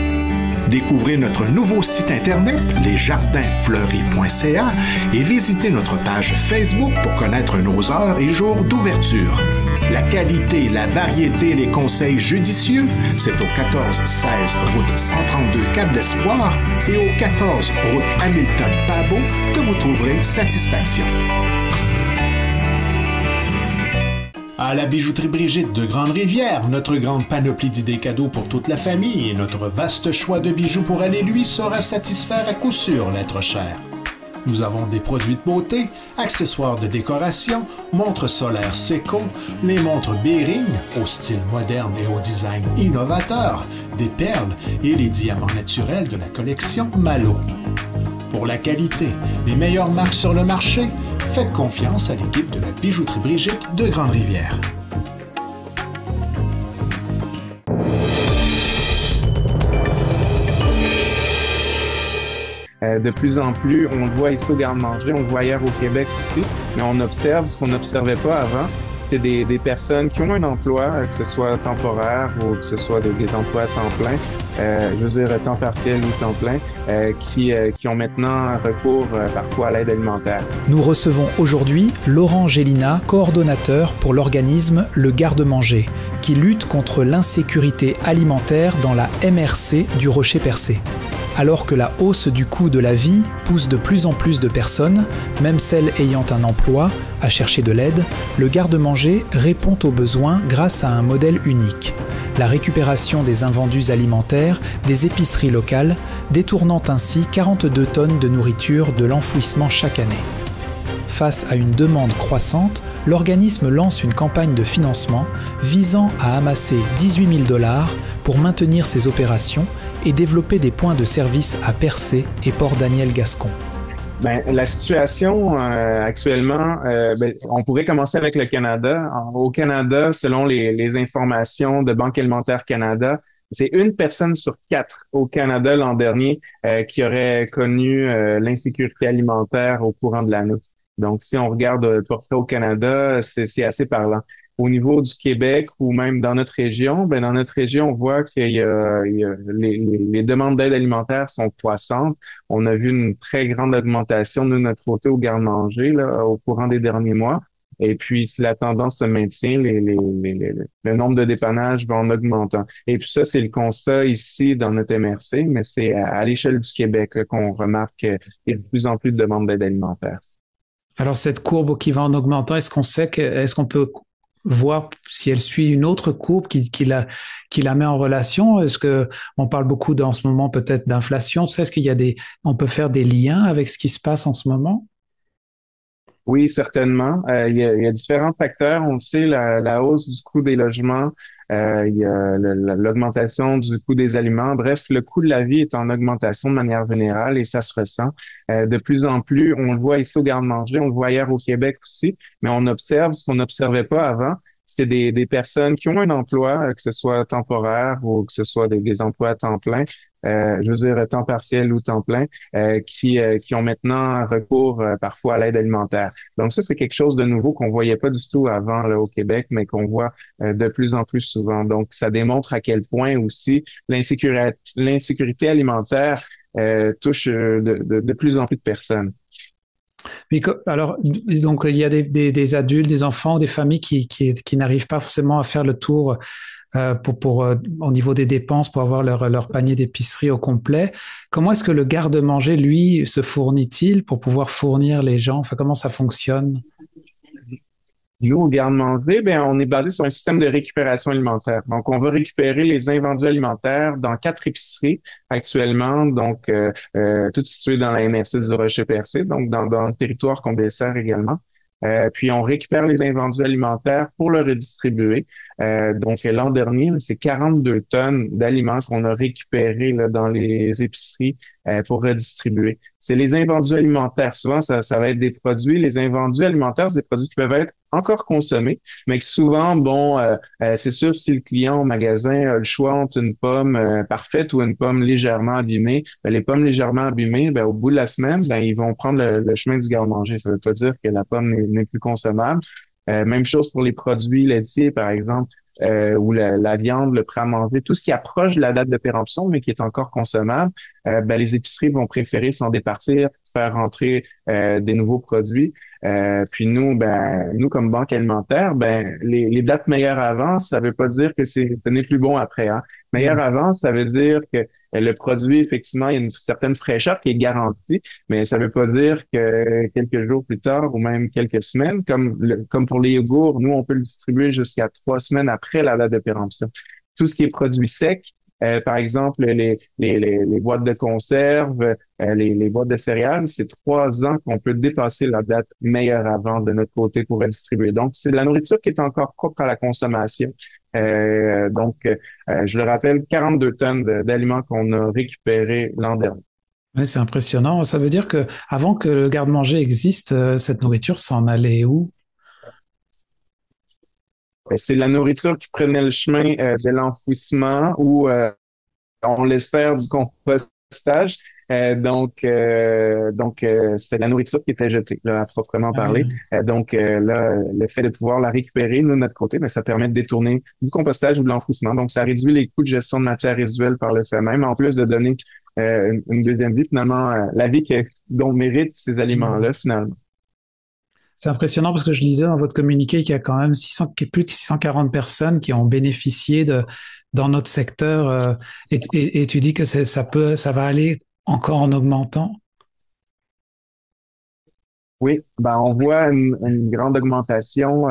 Découvrez notre nouveau site internet, lesjardinfleuris.ca, et visitez notre page Facebook pour connaître nos heures et jours d'ouverture. La qualité, la variété, les conseils judicieux, c'est au 1416 route 132 Cap d'Espoir et au 14 route Hamilton-Pabot que vous trouverez satisfaction. À la bijouterie Brigitte de Grande-Rivière, notre grande panoplie d'idées cadeaux pour toute la famille et notre vaste choix de bijoux pour elle et lui saura satisfaire à coup sûr l'être cher. Nous avons des produits de beauté, accessoires de décoration, montres solaires Seiko, les montres Bering au style moderne et au design innovateur, des perles et les diamants naturels de la collection Malo. Pour la qualité, les meilleures marques sur le marché, faites confiance à l'équipe de la bijouterie Brigitte de Grande-Rivière. De plus en plus, on le voit ici au Garde-Manger, on le voit ailleurs au Québec aussi, mais on observe ce qu'on n'observait pas avant. C'est des personnes qui ont un emploi, que ce soit temporaire ou que ce soit des emplois à temps plein, je veux dire temps partiel ou temps plein, qui ont maintenant recours parfois à l'aide alimentaire. Nous recevons aujourd'hui Laurent Gélina, coordonnateur pour l'organisme Le Garde-Manger, qui lutte contre l'insécurité alimentaire dans la MRC du Rocher-Percé. Alors que la hausse du coût de la vie pousse de plus en plus de personnes, même celles ayant un emploi, À chercher de l'aide, le garde-manger répond aux besoins grâce à un modèle unique. La récupération des invendus alimentaires des épiceries locales, détournant ainsi 42 tonnes de nourriture de l'enfouissement chaque année. Face à une demande croissante, l'organisme lance une campagne de financement visant à amasser 18 000 $ pour maintenir ses opérations et développer des points de service à Percé et Port-Daniel-Gascon. La situation actuellement, on pourrait commencer avec le Canada. Au Canada, selon les informations de Banque alimentaire Canada, c'est 1 personne sur 4 au Canada l'an dernier qui aurait connu l'insécurité alimentaire au courant de l'année. Donc, si on regarde le portrait au Canada, c'est assez parlant. Au niveau du Québec ou même dans notre région, on voit qu'il y a les demandes d'aide alimentaire sont croissantes. On a vu une très grande augmentation de notre côté au garde-manger là, au courant des derniers mois. Et puis, si la tendance se maintient, le nombre de dépannages va en augmentant. Et puis ça, c'est le constat ici dans notre MRC, mais c'est à l'échelle du Québec là, qu'on remarque qu'il y a de plus en plus de demandes d'aide alimentaire. Alors, cette courbe qui va en augmentant, est-ce qu'on peut voir si elle suit une autre courbe qui la met en relation? Est-ce que on parle beaucoup en ce moment peut-être d'inflation? Tu sais, est-ce qu'il y a on peut faire des liens avec ce qui se passe en ce moment? Oui, certainement. Il y a différents facteurs. On sait la hausse du coût des logements, il y a l'augmentation du coût des aliments. Bref, le coût de la vie est en augmentation de manière générale et ça se ressent. De plus en plus, on le voit ici au garde-manger, on le voit ailleurs au Québec aussi, mais on observe ce qu'on n'observait pas avant. C'est des personnes qui ont un emploi, que ce soit temporaire ou que ce soit des emplois à temps plein, je veux dire temps partiel ou temps plein, qui ont maintenant recours parfois à l'aide alimentaire. Donc ça, c'est quelque chose de nouveau qu'on voyait pas du tout avant là, au Québec, mais qu'on voit de plus en plus souvent. Donc ça démontre à quel point aussi l'insécurité alimentaire touche de plus en plus de personnes. Mais alors, donc il y a des adultes, des enfants, des familles qui n'arrivent pas forcément à faire le tour au niveau des dépenses pour avoir leur panier d'épicerie au complet. Comment est-ce que le garde-manger, lui, se fournit-il pour pouvoir fournir les gens? Enfin, comment ça fonctionne? Nous, au garde-manger, on est basé sur un système de récupération alimentaire. Donc, on va récupérer les invendus alimentaires dans 4 épiceries actuellement, donc toutes situées dans la MRC du Rocher-Percé, donc dans le territoire qu'on dessert également. Puis, on récupère les invendus alimentaires pour le redistribuer. Donc, l'an dernier, c'est 42 tonnes d'aliments qu'on a récupérés là, dans les épiceries pour redistribuer. C'est les invendus alimentaires. Souvent, ça va être des produits. Les invendus alimentaires, c'est des produits qui peuvent être encore consommés, mais que souvent, c'est sûr, si le client au magasin a le choix entre une pomme parfaite ou une pomme légèrement abîmée, les pommes légèrement abîmées, au bout de la semaine, ils vont prendre le chemin du garde-manger. Ça veut pas dire que la pomme n'est plus consommable. Même chose pour les produits laitiers, par exemple, ou la viande, le prêt à manger, tout ce qui approche de la date de péremption, mais qui est encore consommable, les épiceries vont préférer s'en départir, faire rentrer des nouveaux produits. Puis nous, comme banque alimentaire, les dates meilleures avant, ça veut pas dire que ce n'est plus bon après. Hein. Meilleur avant, ça veut dire que le produit, effectivement, il y a une certaine fraîcheur qui est garantie, mais ça veut pas dire que quelques jours plus tard ou même quelques semaines, comme pour les yogourts, nous, on peut le distribuer jusqu'à 3 semaines après la date de péremption. Tout ce qui est produit sec, par exemple, les boîtes de conserve, les boîtes de céréales, c'est 3 ans qu'on peut dépasser la date meilleure avant de notre côté pour redistribuer. Donc, c'est de la nourriture qui est encore propre à la consommation. Je le rappelle, 42 tonnes d'aliments qu'on a récupérés l'an dernier. Oui, c'est impressionnant. Ça veut dire que avant que le garde-manger existe, cette nourriture s'en allait où? C'est la nourriture qui prenait le chemin de l'enfouissement ou on l'espère du compostage. Donc c'est la nourriture qui était jetée, là, à proprement parler. Là, le fait de pouvoir la récupérer, nous, de notre côté, ça permet de détourner du compostage ou de l'enfouissement. Donc, ça réduit les coûts de gestion de matières résiduelles par le fait même, en plus de donner une deuxième vie, finalement, la vie dont méritent ces aliments-là, finalement. C'est impressionnant parce que je lisais dans votre communiqué qu'il y a quand même plus de 640 personnes qui ont bénéficié dans notre secteur. Et tu dis que ça va aller encore en augmentant? Oui, ben on voit une grande augmentation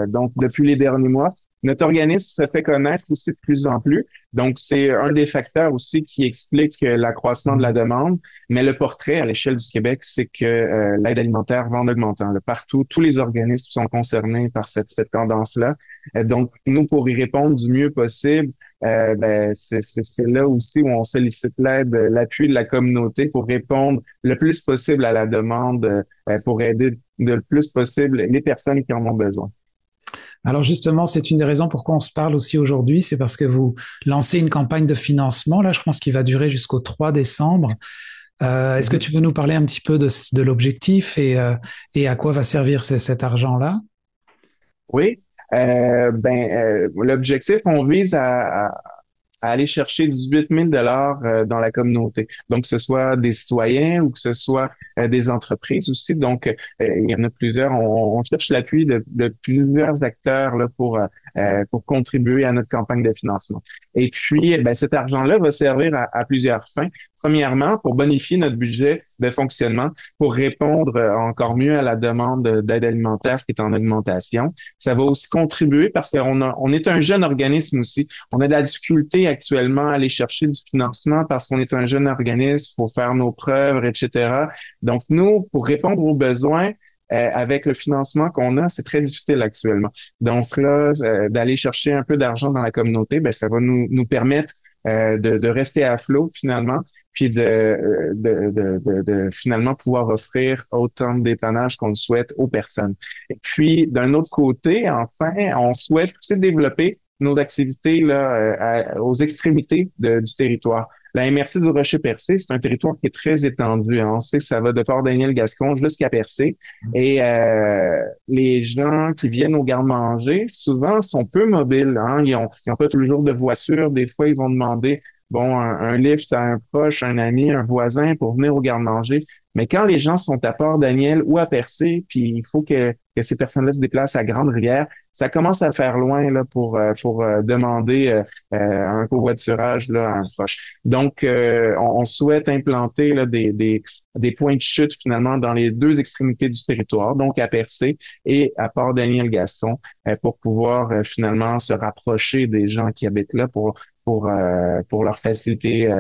donc depuis les derniers mois. Notre organisme se fait connaître aussi de plus en plus. Donc, c'est un des facteurs aussi qui explique l'accroissement de la demande. Mais le portrait à l'échelle du Québec, c'est que l'aide alimentaire va en augmentant. Là, partout, tous les organismes sont concernés par cette tendance-là. Donc, nous, pour y répondre du mieux possible, c'est là aussi où on sollicite l'aide, l'appui de la communauté pour répondre le plus possible à la demande, pour aider le plus possible les personnes qui en ont besoin. Alors justement, c'est une des raisons pourquoi on se parle aussi aujourd'hui, c'est parce que vous lancez une campagne de financement, là je pense qu'il va durer jusqu'au 3 décembre. Est-ce que tu veux nous parler un petit peu de l'objectif et à quoi va servir cet argent-là? Oui, l'objectif, on vise à aller chercher 18 000 dans la communauté. Donc, que ce soit des citoyens ou que ce soit des entreprises aussi. Donc, il y en a plusieurs. On cherche l'appui de plusieurs acteurs là, pour contribuer à notre campagne de financement. Et puis, cet argent-là va servir à plusieurs fins. Premièrement, pour bonifier notre budget de fonctionnement, pour répondre encore mieux à la demande d'aide alimentaire qui est en augmentation. Ça va aussi contribuer parce qu'on est un jeune organisme aussi. On a de la difficulté actuellement à aller chercher du financement parce qu'on est un jeune organisme, il faut faire nos preuves, etc. Donc, nous, pour répondre aux besoins, avec le financement qu'on a, c'est très difficile actuellement. Donc là, d'aller chercher un peu d'argent dans la communauté, ça va nous permettre de rester à flot finalement, puis de finalement pouvoir offrir autant de dépannage qu'on le souhaite aux personnes. Et puis, d'un autre côté, enfin, on souhaite aussi développer nos activités là, aux extrémités du territoire. La MRC du Rocher-Percé, c'est un territoire qui est très étendu. Hein. On sait que ça va de Port-Daniel-Gascon jusqu'à Percé. Et les gens qui viennent au garde-manger, souvent, sont peu mobiles. Hein. Ils ont pas toujours de voiture. Des fois, ils vont demander un lift à un proche, un ami, un voisin pour venir au garde-manger. Mais quand les gens sont à Port-Daniel ou à Percé, puis il faut que ces personnes-là se déplacent à Grande-Rivière, ça commence à faire loin là pour demander un covoiturage là à un proche. Donc, on souhaite implanter là des points de chute finalement dans les deux extrémités du territoire, donc à Percé et à Port-Daniel-Gaston, pour pouvoir finalement se rapprocher des gens qui habitent là pour leur faciliter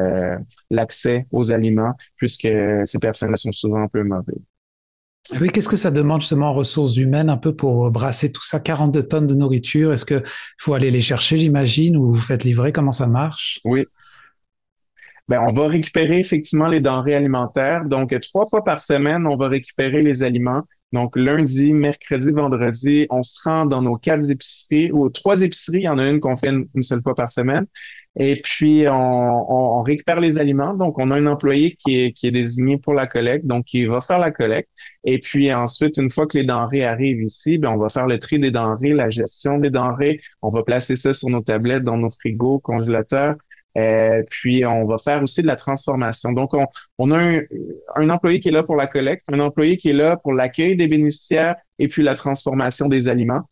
l'accès aux aliments, puisque ces personnes-là sont souvent un peu mauvaises. Oui, qu'est-ce que ça demande justement en ressources humaines un peu pour brasser tout ça, 42 tonnes de nourriture? Est-ce que faut aller les chercher, j'imagine, ou vous faites livrer? Comment ça marche? Oui. On va récupérer effectivement les denrées alimentaires. Donc, 3 fois par semaine, on va récupérer les aliments. Donc, lundi, mercredi, vendredi, on se rend dans nos 4 épiceries ou 3 épiceries. Il y en a une qu'on fait une seule fois par semaine. Et puis, on récupère les aliments. Donc, on a un employé qui est désigné pour la collecte, donc qui va faire la collecte. Et puis ensuite, une fois que les denrées arrivent ici, on va faire le tri des denrées, la gestion des denrées. On va placer ça sur nos tablettes, dans nos frigos, congélateurs. Puis on va faire aussi de la transformation. Donc, on a un employé qui est là pour la collecte, un employé qui est là pour l'accueil des bénéficiaires et puis la transformation des aliments.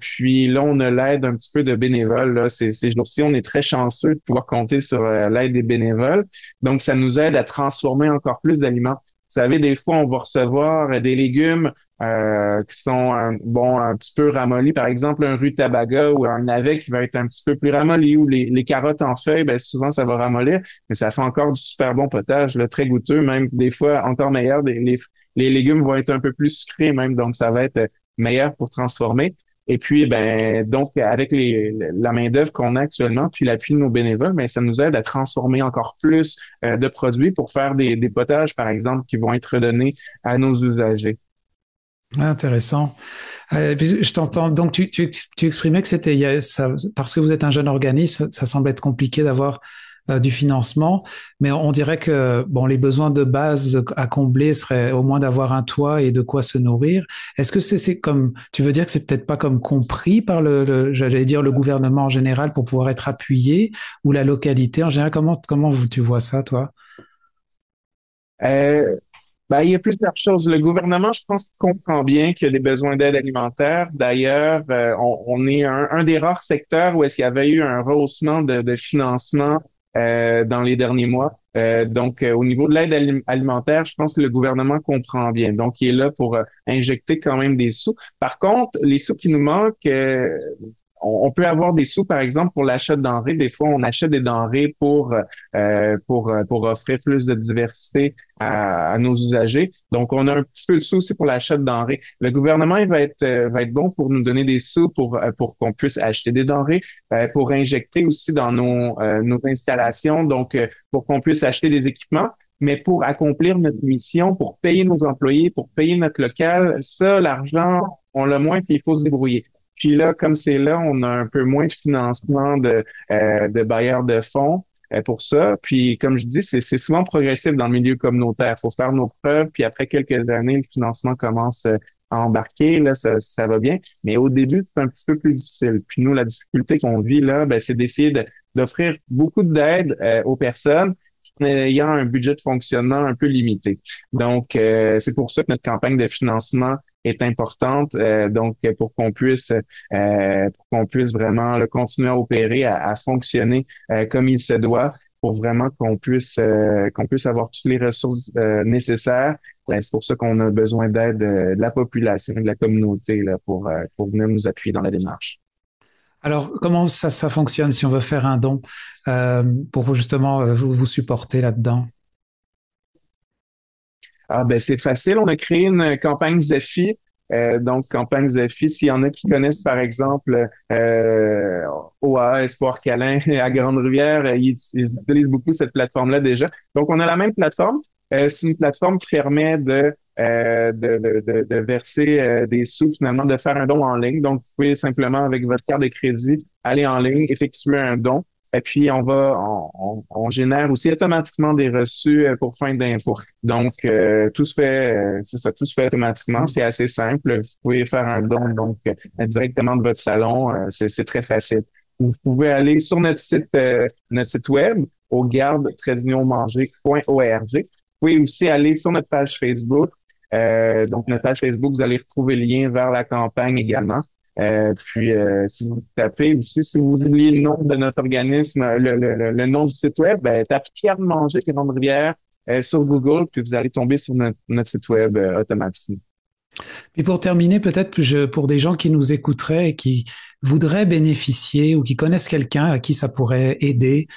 Puis là, on a l'aide un petit peu de bénévoles. Là. Ces jours-ci, on est très chanceux de pouvoir compter sur l'aide des bénévoles. Donc, ça nous aide à transformer encore plus d'aliments. Vous savez, des fois, on va recevoir des légumes qui sont un petit peu ramollis. Par exemple, un rutabaga ou un navet qui va être un petit peu plus ramolli, ou les carottes en feuilles, souvent, ça va ramollir, mais ça fait encore du super bon potage, là, très goûteux, même des fois encore meilleur. Les légumes vont être un peu plus sucrés même, donc ça va être meilleur pour transformer. Et puis, donc, avec la main-d'œuvre qu'on a actuellement, puis l'appui de nos bénévoles, ça nous aide à transformer encore plus de produits pour faire des potages, par exemple, qui vont être donnés à nos usagers. Intéressant. Je t'entends. Donc, tu exprimais que c'était parce que vous êtes un jeune organisme, ça semble être compliqué d'avoir du financement, mais on dirait que les besoins de base à combler seraient au moins d'avoir un toit et de quoi se nourrir. Est-ce que c'est comme, tu veux dire que c'est peut-être pas comme compris par j'allais dire le gouvernement en général pour pouvoir être appuyé, ou la localité en général? Comment tu vois ça, toi? Il y a plusieurs choses. Le gouvernement, je pense, comprend bien qu'il y a des besoins d'aide alimentaire. D'ailleurs, on est un des rares secteurs où est-ce qu'il y avait eu un rehaussement de financement dans les derniers mois. Au niveau de l'aide alimentaire, je pense que le gouvernement comprend bien. Donc, il est là pour injecter quand même des sous. Par contre, les sous qui nous manquent, on peut avoir des sous, par exemple, pour l'achat de denrées. Des fois, on achète des denrées pour offrir plus de diversité à nos usagers. Donc, on a un petit peu de sous aussi pour l'achat de denrées. Le gouvernement, il va être bon pour nous donner des sous pour qu'on puisse acheter des denrées, pour injecter aussi dans nos installations, donc pour qu'on puisse acheter des équipements. Mais pour accomplir notre mission, pour payer nos employés, pour payer notre local, ça, l'argent, on l'a moins, puis il faut se débrouiller. Puis là, comme c'est là, on a un peu moins de financement de bailleurs de fonds pour ça. Puis comme je dis, c'est souvent progressif dans le milieu communautaire. Il faut faire nos preuves, puis après quelques années, le financement commence à embarquer. Là, ça va bien. Mais au début, c'est un petit peu plus difficile. Puis nous, la difficulté qu'on vit là, c'est d'essayer d'offrir beaucoup d'aide aux personnes en ayant un budget de fonctionnement un peu limité. Donc, c'est pour ça que notre campagne de financement est importante, donc pour qu'on puisse vraiment continuer à opérer, à fonctionner comme il se doit, pour vraiment qu'on puisse avoir toutes les ressources nécessaires. C'est pour ça qu'on a besoin d'aide de la population, de la communauté là, pour venir nous appuyer dans la démarche. Alors, comment ça fonctionne si on veut faire un don pour justement vous supporter là-dedans? C'est facile. On a créé une campagne Zephy. Donc, campagne Zephy, s'il y en a qui connaissent, par exemple, OAA, Espoir Câlin à Grande-Rivière, ils utilisent beaucoup cette plateforme-là déjà. Donc, on a la même plateforme. C'est une plateforme qui permet de verser des sous, finalement, de faire un don en ligne. Donc, vous pouvez simplement, avec votre carte de crédit, aller en ligne, effectuer un don. Et puis, on génère aussi automatiquement des reçus pour fin d'impôt. Donc, tout se fait automatiquement. C'est assez simple. Vous pouvez faire un don, donc, directement de votre salon. C'est très facile. Vous pouvez aller sur notre site web, au garde-manger.org. Vous pouvez aussi aller sur notre page Facebook. Donc, notre page Facebook, vous allez retrouver le lien vers la campagne également. Si vous tapez aussi, si vous oubliez le nom de notre organisme, le nom du site web, tapez Garde-Manger Grande-Rivière sur Google, puis vous allez tomber sur notre site web automatiquement. Et pour terminer, peut-être pour des gens qui nous écouteraient et qui voudraient bénéficier ou qui connaissent quelqu'un à qui ça pourrait aider,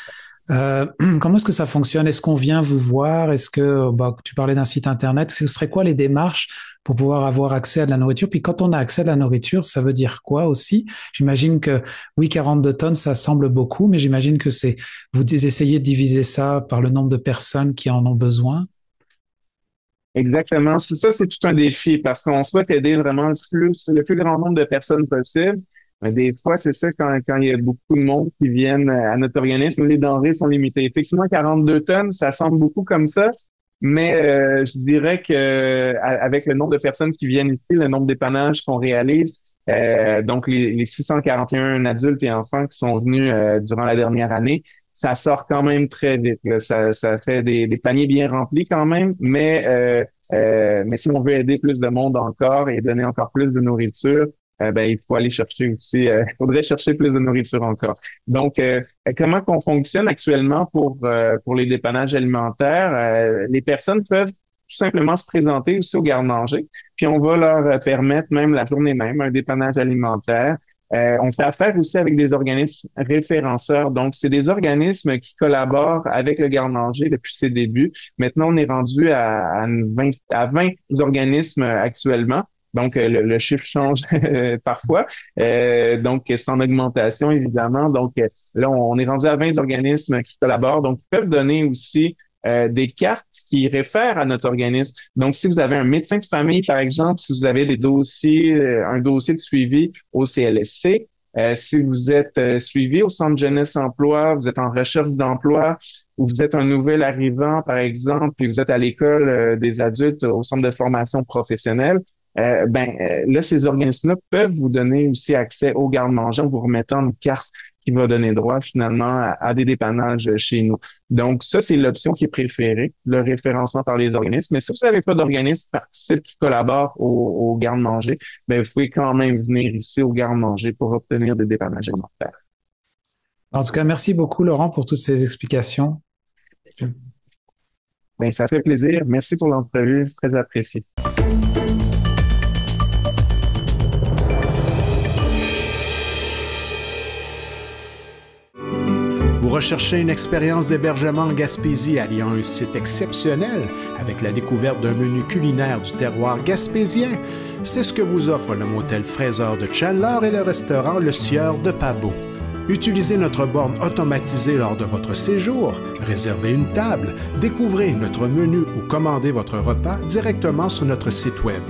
comment est-ce que ça fonctionne? Est-ce qu'on vient vous voir? Est-ce que tu parlais d'un site internet? Ce serait quoi les démarches pour pouvoir avoir accès à de la nourriture? Puis quand on a accès à de la nourriture, ça veut dire quoi aussi? J'imagine que oui, 42 tonnes, ça semble beaucoup, mais j'imagine que vous essayez de diviser ça par le nombre de personnes qui en ont besoin. Exactement. C'est tout un défi parce qu'on souhaite aider vraiment le plus grand nombre de personnes possible. Mais des fois, c'est ça, quand il y a beaucoup de monde qui viennent à notre organisme, les denrées sont limitées. Effectivement, 42 tonnes, ça semble beaucoup comme ça, mais je dirais que avec le nombre de personnes qui viennent ici, le nombre d'épannages qu'on réalise, donc les 641 adultes et enfants qui sont venus durant la dernière année, ça sort quand même très vite. Là. Ça fait des paniers bien remplis quand même, mais si on veut aider plus de monde encore et donner encore plus de nourriture, il faut aller chercher aussi, il faudrait chercher plus de nourriture encore. Donc, comment qu'on fonctionne actuellement pour les dépannages alimentaires? Les personnes peuvent tout simplement se présenter aussi au garde-manger, puis on va leur permettre même la journée même un dépannage alimentaire. On fait affaire aussi avec des organismes référenceurs. Donc, c'est des organismes qui collaborent avec le garde-manger depuis ses débuts. Maintenant, on est rendu à 20 organismes actuellement. Donc, le chiffre change parfois. Donc, c'est en augmentation, évidemment. Donc, là, on est rendu à 20 organismes qui collaborent. Donc, ils peuvent donner aussi des cartes qui réfèrent à notre organisme. Donc, si vous avez un médecin de famille, par exemple, si vous avez un dossier de suivi au CLSC, si vous êtes suivi au Centre Jeunesse Emploi, vous êtes en recherche d'emploi, ou vous êtes un nouvel arrivant, par exemple, puis vous êtes à l'école des adultes au Centre de formation professionnelle, là, ces organismes-là peuvent vous donner aussi accès au garde-manger en vous remettant une carte qui va donner droit finalement à des dépannages chez nous. Donc, ça, c'est l'option qui est préférée, le référencement par les organismes. Mais si vous n'avez pas d'organisme participe qui collabore au garde-manger, vous pouvez quand même venir ici au garde-manger pour obtenir des dépannages alimentaires. En tout cas, merci beaucoup, Laurent, pour toutes ces explications. Bien, ça fait plaisir. Merci pour l'entrevue. C'est très apprécié. Vous recherchez une expérience d'hébergement en Gaspésie alliant un site exceptionnel avec la découverte d'un menu culinaire du terroir gaspésien? C'est ce que vous offre le motel Fraser de Chandler et le restaurant Le Sieur de Pabot. Utilisez notre borne automatisée lors de votre séjour, réservez une table, découvrez notre menu ou commandez votre repas directement sur notre site web.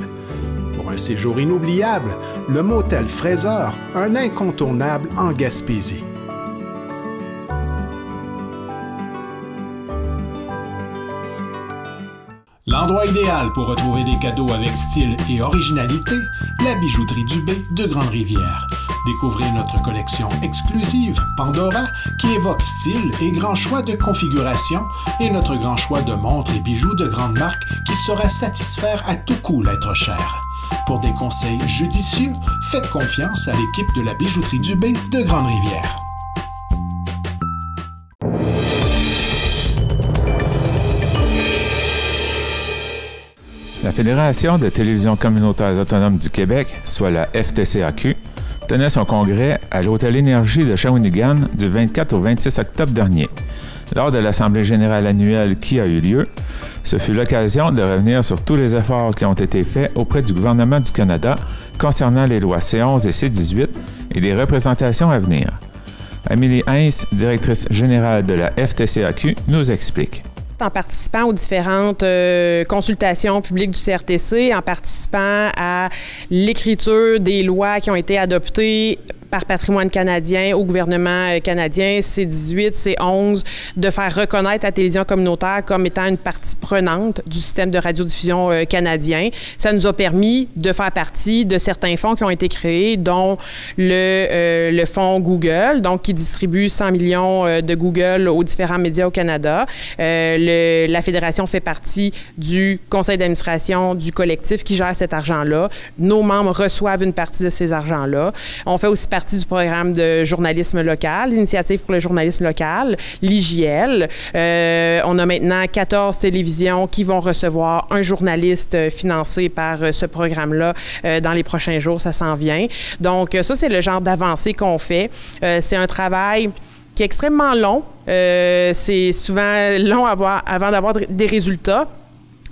Pour un séjour inoubliable, le motel Fraser, un incontournable en Gaspésie. L'endroit idéal pour retrouver des cadeaux avec style et originalité, la bijouterie Dubé de Grande-Rivière. Découvrez notre collection exclusive, Pandora, qui évoque style et grand choix de configuration, et notre grand choix de montres et bijoux de grande marque qui saura satisfaire à tout coup l'être cher. Pour des conseils judicieux, faites confiance à l'équipe de la bijouterie Dubé de Grande-Rivière. La Fédération de télévision communautaires autonomes du Québec, soit la FTCAQ, tenait son congrès à l'Hôtel Énergie de Shawinigan du 24 au 26 octobre dernier. Lors de l'Assemblée générale annuelle qui a eu lieu, ce fut l'occasion de revenir sur tous les efforts qui ont été faits auprès du gouvernement du Canada concernant les lois C11 et C18 et des représentations à venir. Amélie Heinz, directrice générale de la FTCAQ, nous explique. En participant aux différentes consultations publiques du CRTC, en participant à l'écriture des lois qui ont été adoptées par Patrimoine canadien au gouvernement canadien, C18, C11, de faire reconnaître la télévision communautaire comme étant une partie prenante du système de radiodiffusion canadien. Ça nous a permis de faire partie de certains fonds qui ont été créés, dont le fonds Google, donc qui distribue 100 millions de Google aux différents médias au Canada. La Fédération fait partie du conseil d'administration du collectif qui gère cet argent-là. Nos membres reçoivent une partie de ces argents-là. On fait aussi partie du programme de journalisme local, l'Initiative pour le journalisme local, l'IJL. On a maintenant 14 télévisions qui vont recevoir un journaliste financé par ce programme-là dans les prochains jours, ça s'en vient. Donc ça, c'est le genre d'avancée qu'on fait. C'est un travail qui est extrêmement long. C'est souvent long avant d'avoir des résultats.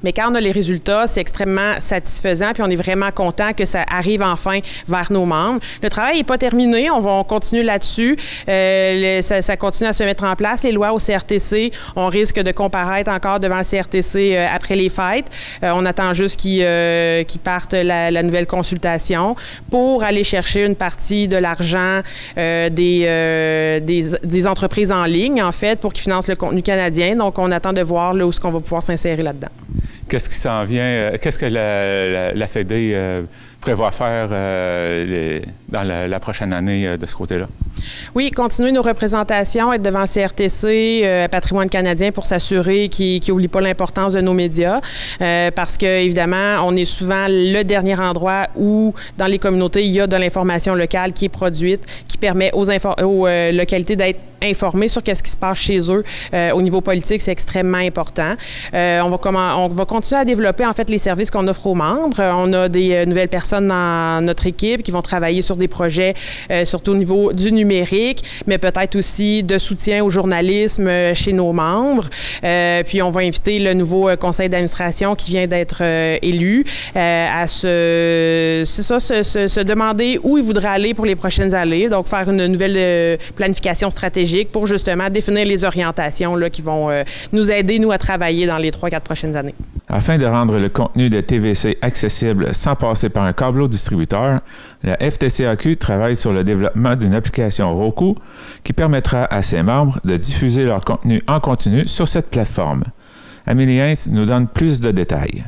Mais quand on a les résultats, c'est extrêmement satisfaisant, puis on est vraiment content que ça arrive enfin vers nos membres. Le travail n'est pas terminé, on continue là-dessus. Ça continue à se mettre en place. Les lois au CRTC, on risque de comparaître encore devant le CRTC après les fêtes. On attend juste qu'ils partent la nouvelle consultation pour aller chercher une partie de l'argent des entreprises en ligne, en fait, pour qu'ils financent le contenu canadien. Donc, on attend de voir là, où est-ce qu'on va pouvoir s'insérer là-dedans. Qu'est-ce qui s'en vient? Qu'est-ce que la Fédé prévoit faire dans la prochaine année de ce côté-là? Oui, continuer nos représentations, être devant le CRTC, Patrimoine canadien, pour s'assurer qu'ils n'oublient pas l'importance de nos médias. Parce que, évidemment, on est souvent le dernier endroit où, dans les communautés, il y a de l'information locale qui est produite, qui permet aux localités d'être informés sur ce qui se passe chez eux. Au niveau politique, c'est extrêmement important. On va continuer à développer, en fait, les services qu'on offre aux membres. On a des nouvelles personnes dans notre équipe qui vont travailler sur des projets, surtout au niveau du numérique, mais peut-être aussi de soutien au journalisme chez nos membres. Puis on va inviter le nouveau conseil d'administration qui vient d'être élu à se demander où il voudrait aller pour les prochaines années. Donc, faire une nouvelle planification stratégique pour justement définir les orientations là, qui vont nous aider, nous, à travailler dans les 3-4 prochaines années. Afin de rendre le contenu de TVC accessible sans passer par un câbleau distributeur, la FTCAQ travaille sur le développement d'une application Roku qui permettra à ses membres de diffuser leur contenu en continu sur cette plateforme. Amélie Heinz nous donne plus de détails.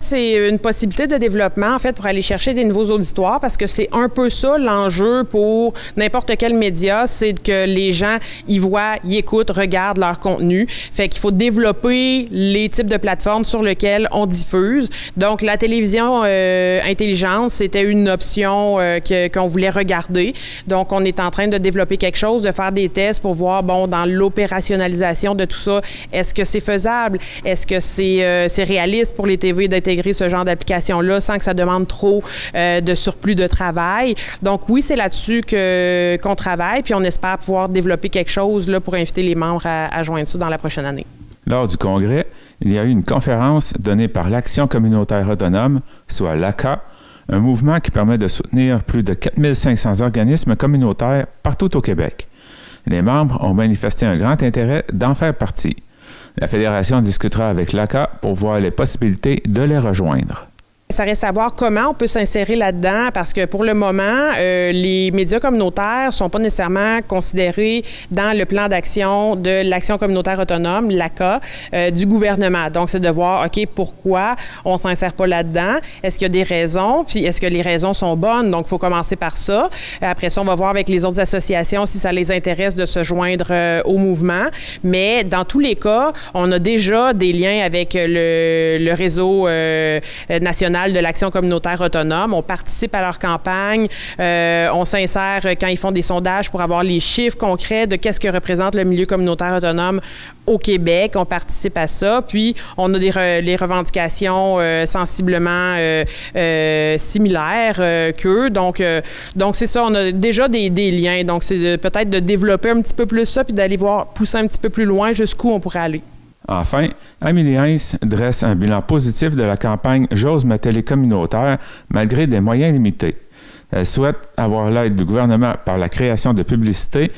C'est une possibilité de développement, en fait, pour aller chercher des nouveaux auditoires, parce que c'est un peu ça l'enjeu pour n'importe quel média, c'est que les gens y voient, y écoutent, regardent leur contenu. Fait qu'il faut développer les types de plateformes sur lesquelles on diffuse. Donc, la télévision intelligente, c'était une option qu'on voulait regarder. Donc, on est en train de développer quelque chose, de faire des tests pour voir, bon, dans l'opérationnalisation de tout ça, est-ce que c'est faisable? Est-ce que c'est réaliste pour les TV d'intégrer ce genre d'application-là sans que ça demande trop de surplus de travail. Donc oui, c'est là-dessus qu'on travaille, puis on espère pouvoir développer quelque chose là, pour inviter les membres à joindre ça dans la prochaine année. Lors du congrès, il y a eu une conférence donnée par l'Action communautaire autonome, soit l'ACA, un mouvement qui permet de soutenir plus de 4500 organismes communautaires partout au Québec. Les membres ont manifesté un grand intérêt d'en faire partie. La Fédération discutera avec l'ACA pour voir les possibilités de les rejoindre. Ça reste à voir comment on peut s'insérer là-dedans parce que pour le moment, les médias communautaires ne sont pas nécessairement considérés dans le plan d'action de l'Action communautaire autonome, l'ACA, du gouvernement. Donc, c'est de voir, OK, pourquoi on ne s'insère pas là-dedans? Est-ce qu'il y a des raisons? Puis, est-ce que les raisons sont bonnes? Donc, il faut commencer par ça. Après ça, on va voir avec les autres associations si ça les intéresse de se joindre au mouvement. Mais dans tous les cas, on a déjà des liens avec le réseau national de l'Action communautaire autonome. On participe à leur campagne. On s'insère quand ils font des sondages pour avoir les chiffres concrets de qu'est-ce que représente le milieu communautaire autonome au Québec. On participe à ça. Puis, on a les revendications sensiblement similaires qu'eux. Donc c'est ça. On a déjà des liens. Donc, c'est peut-être de développer un petit peu plus ça puis d'aller voir pousser un petit peu plus loin jusqu'où on pourrait aller. Enfin, Amélie Heinz dresse un bilan positif de la campagne « J'ose ma télé communautaire » malgré des moyens limités. Elle souhaite avoir l'aide du gouvernement par la création de publicités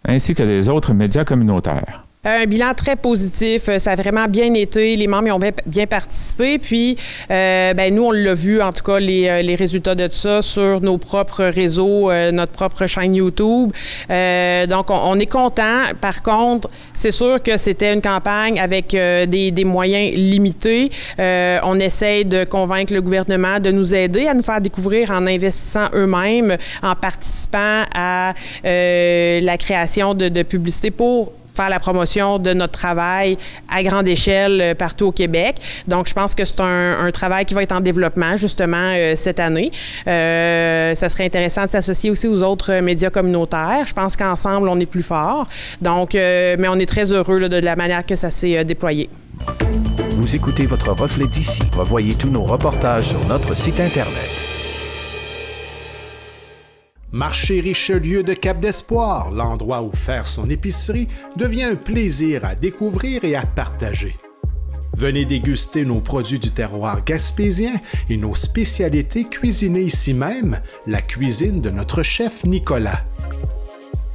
ainsi que des autres médias communautaires. Un bilan très positif. Ça a vraiment bien été. Les membres y ont bien participé. Puis, nous, on l'a vu, en tout cas, les résultats de ça sur nos propres réseaux, notre propre chaîne YouTube. Donc, on est content. Par contre, c'est sûr que c'était une campagne avec des moyens limités. On essaye de convaincre le gouvernement de nous aider à nous faire découvrir en investissant eux-mêmes, en participant à la création de publicités pour faire la promotion de notre travail à grande échelle partout au Québec. Donc, je pense que c'est un travail qui va être en développement, justement, cette année. Ça serait intéressant de s'associer aussi aux autres médias communautaires. Je pense qu'ensemble, on est plus fort. Donc, mais on est très heureux là, de la manière que ça s'est déployé. Vous écoutez votre reflet d'ici. Revoyez tous nos reportages sur notre site Internet. Marché Richelieu de Cap-d'Espoir, l'endroit où faire son épicerie, devient un plaisir à découvrir et à partager. Venez déguster nos produits du terroir gaspésien et nos spécialités cuisinées ici même, la cuisine de notre chef Nicolas.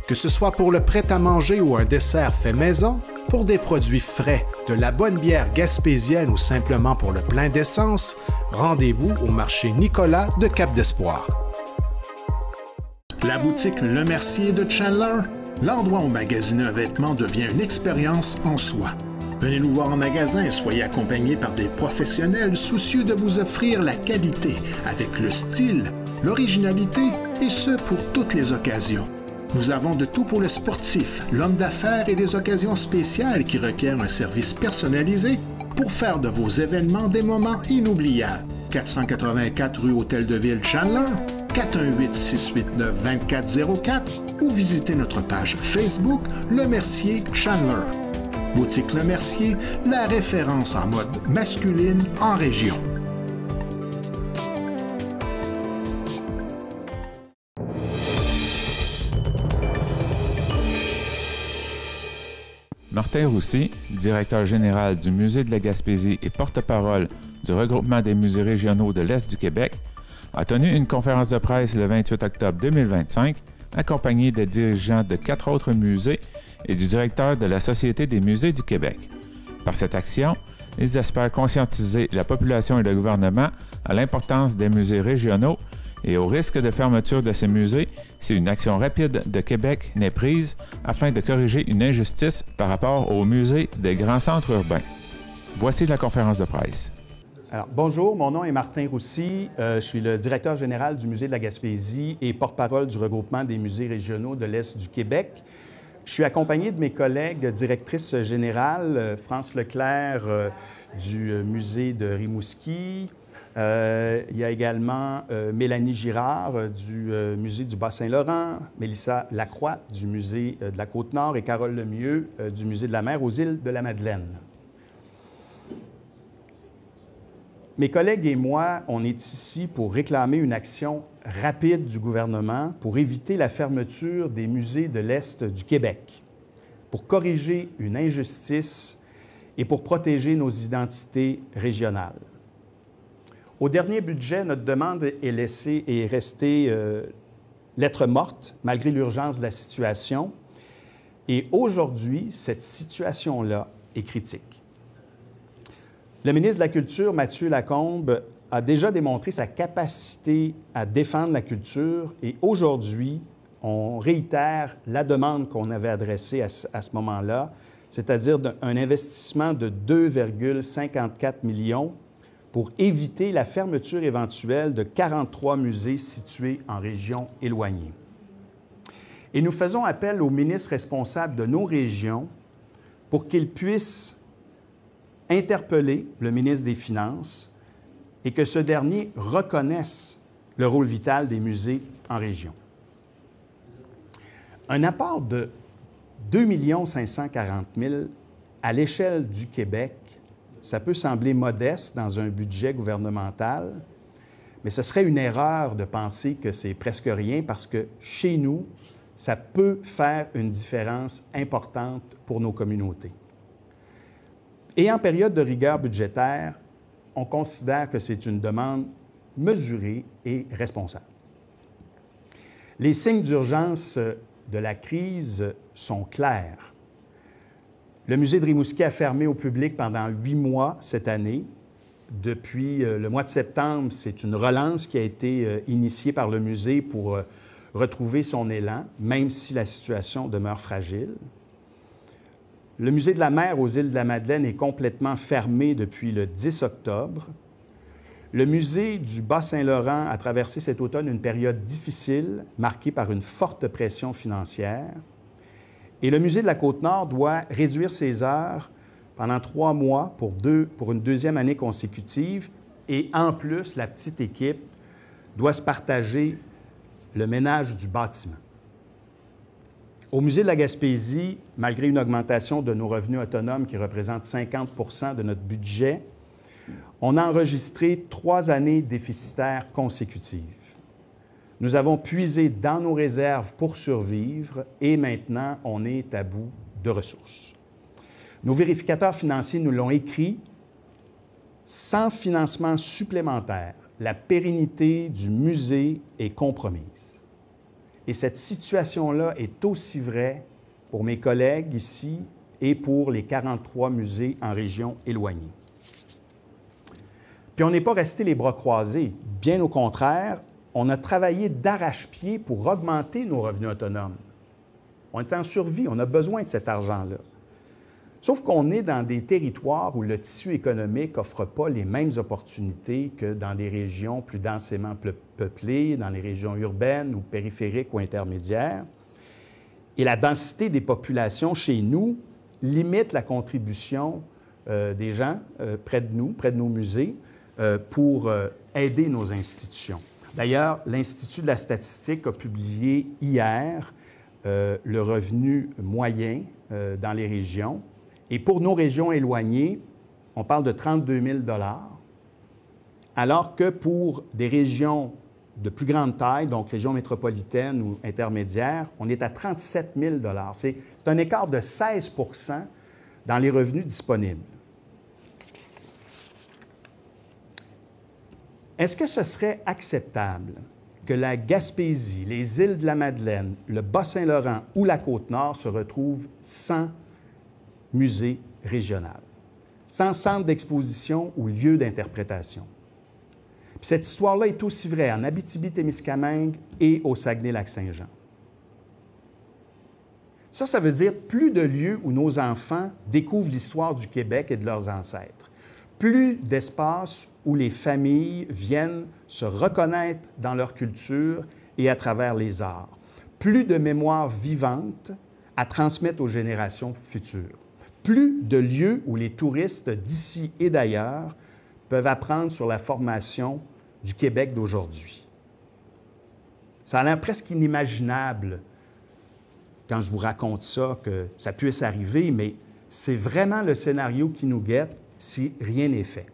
Que ce soit pour le prêt-à-manger ou un dessert fait maison, pour des produits frais, de la bonne bière gaspésienne ou simplement pour le plein d'essence, rendez-vous au marché Nicolas de Cap-d'Espoir. La boutique Le Mercier de Chandler, l'endroit où magasiner un vêtement devient une expérience en soi. Venez nous voir en magasin et soyez accompagnés par des professionnels soucieux de vous offrir la qualité avec le style, l'originalité et ce pour toutes les occasions. Nous avons de tout pour le sportif, l'homme d'affaires et des occasions spéciales qui requièrent un service personnalisé pour faire de vos événements des moments inoubliables. 484 rue Hôtel de Ville Chandler, 418-689-2404 ou visitez notre page Facebook Le Mercier Chandler. Boutique Le Mercier, la référence en mode masculine en région. Martin Roussy, directeur général du Musée de la Gaspésie et porte-parole du regroupement des musées régionaux de l'Est du Québec, a tenu une conférence de presse le 28 octobre 2025, accompagné des dirigeants de 4 autres musées et du directeur de la Société des musées du Québec. Par cette action, ils espèrent conscientiser la population et le gouvernement à l'importance des musées régionaux et au risque de fermeture de ces musées si une action rapide de Québec n'est prise afin de corriger une injustice par rapport aux musées des grands centres urbains. Voici la conférence de presse. Alors, bonjour, mon nom est Martin Roussy. Je suis le directeur général du Musée de la Gaspésie et porte-parole du regroupement des musées régionaux de l'Est du Québec. Je suis accompagné de mes collègues directrices générales, France Leclerc du musée de Rimouski. Il y a également Mélanie Girard du musée du Bas-Saint-Laurent, Mélissa Lacroix du musée de la Côte-Nord et Carole Lemieux du musée de la Mer aux îles de la Madeleine. Mes collègues et moi, on est ici pour réclamer une action rapide du gouvernement pour éviter la fermeture des musées de l'Est du Québec, pour corriger une injustice et pour protéger nos identités régionales. Au dernier budget, notre demande est restée lettre morte, malgré l'urgence de la situation. Et aujourd'hui, cette situation-là est critique. Le ministre de la Culture, Mathieu Lacombe, a déjà démontré sa capacité à défendre la culture et aujourd'hui, on réitère la demande qu'on avait adressée à ce moment-là, c'est-à-dire un investissement de 2,54 millions pour éviter la fermeture éventuelle de 43 musées situés en régions éloignées. Et nous faisons appel aux ministres responsables de nos régions pour qu'ils puissent interpeller le ministre des Finances et que ce dernier reconnaisse le rôle vital des musées en région. Un apport de 2 540 000 à l'échelle du Québec, ça peut sembler modeste dans un budget gouvernemental, mais ce serait une erreur de penser que c'est presque rien parce que chez nous, ça peut faire une différence importante pour nos communautés. Et en période de rigueur budgétaire, on considère que c'est une demande mesurée et responsable. Les signes d'urgence de la crise sont clairs. Le musée de Rimouski a fermé au public pendant 8 mois cette année. Depuis le mois de septembre, c'est une relance qui a été initiée par le musée pour retrouver son élan, même si la situation demeure fragile. Le musée de la Mer aux îles de la Madeleine est complètement fermé depuis le 10 octobre. Le musée du Bas-Saint-Laurent a traversé cet automne une période difficile, marquée par une forte pression financière. Et le musée de la Côte-Nord doit réduire ses heures pendant 3 mois pour une deuxième année consécutive. Et en plus, la petite équipe doit se partager le ménage du bâtiment. Au Musée de la Gaspésie, malgré une augmentation de nos revenus autonomes qui représente 50 % de notre budget, on a enregistré 3 années déficitaires consécutives. Nous avons puisé dans nos réserves pour survivre et maintenant, on est à bout de ressources. Nos vérificateurs financiers nous l'ont écrit, sans financement supplémentaire, la pérennité du musée est compromise. Et cette situation-là est aussi vraie pour mes collègues ici et pour les 43 musées en région éloignée. Puis on n'est pas resté les bras croisés. Bien au contraire, on a travaillé d'arrache-pied pour augmenter nos revenus autonomes. On est en survie, on a besoin de cet argent-là. Sauf qu'on est dans des territoires où le tissu économique n'offre pas les mêmes opportunités que dans des régions plus densément peuplées, dans les régions urbaines ou périphériques ou intermédiaires. Et la densité des populations chez nous limite la contribution des gens près de nous, près de nos musées, pour aider nos institutions. D'ailleurs, l'Institut de la statistique a publié hier le revenu moyen dans les régions. Et pour nos régions éloignées, on parle de 32 000 $, alors que pour des régions de plus grande taille, donc régions métropolitaines ou intermédiaires, on est à 37 000 $. C'est un écart de 16 % dans les revenus disponibles. Est-ce que ce serait acceptable que la Gaspésie, les îles de la Madeleine, le Bas-Saint-Laurent ou la Côte-Nord se retrouvent sans musée régional, sans centre d'exposition ou lieu d'interprétation? Puis cette histoire-là est aussi vraie en Abitibi-Témiscamingue et au Saguenay-Lac-Saint-Jean. Ça veut dire plus de lieux où nos enfants découvrent l'histoire du Québec et de leurs ancêtres, plus d'espaces où les familles viennent se reconnaître dans leur culture et à travers les arts. Plus de mémoire vivante à transmettre aux générations futures. Plus de lieux où les touristes d'ici et d'ailleurs peuvent apprendre sur la formation du Québec d'aujourd'hui. Ça a l'air presque inimaginable quand je vous raconte ça, que ça puisse arriver, mais c'est vraiment le scénario qui nous guette si rien n'est fait.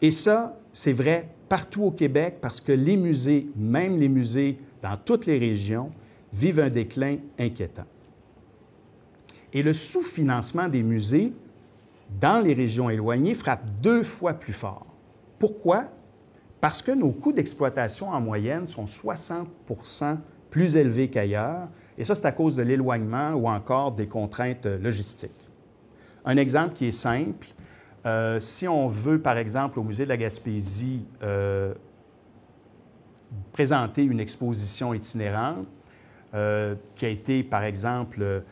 Et ça, c'est vrai partout au Québec parce que les musées, même les musées dans toutes les régions, vivent un déclin inquiétant. Et le sous-financement des musées dans les régions éloignées frappe 2 fois plus fort. Pourquoi? Parce que nos coûts d'exploitation en moyenne sont 60 % plus élevés qu'ailleurs, et ça, c'est à cause de l'éloignement ou encore des contraintes logistiques. Un exemple qui est simple, si on veut, par exemple, au Musée de la Gaspésie, présenter une exposition itinérante qui a été, par exemple,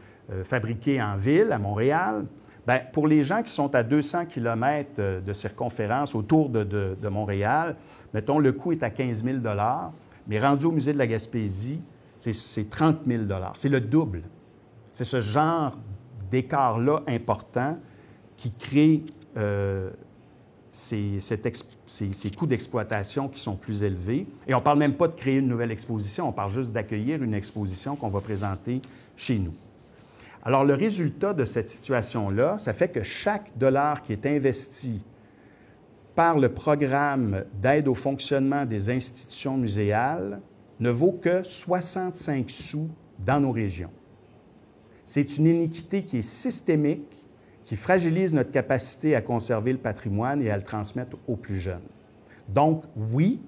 fabriquée en ville, à Montréal, bien, pour les gens qui sont à 200 km de circonférence autour de Montréal, mettons, le coût est à 15 000 $, mais rendu au Musée de la Gaspésie, c'est 30 000 $. C'est le double. C'est ce genre d'écart-là important qui crée ces coûts d'exploitation qui sont plus élevés. Et on ne parle même pas de créer une nouvelle exposition, on parle juste d'accueillir une exposition qu'on va présenter chez nous. Alors, le résultat de cette situation-là, ça fait que chaque dollar qui est investi par le programme d'aide au fonctionnement des institutions muséales ne vaut que 65 sous dans nos régions. C'est une iniquité qui est systémique, qui fragilise notre capacité à conserver le patrimoine et à le transmettre aux plus jeunes. Donc, oui,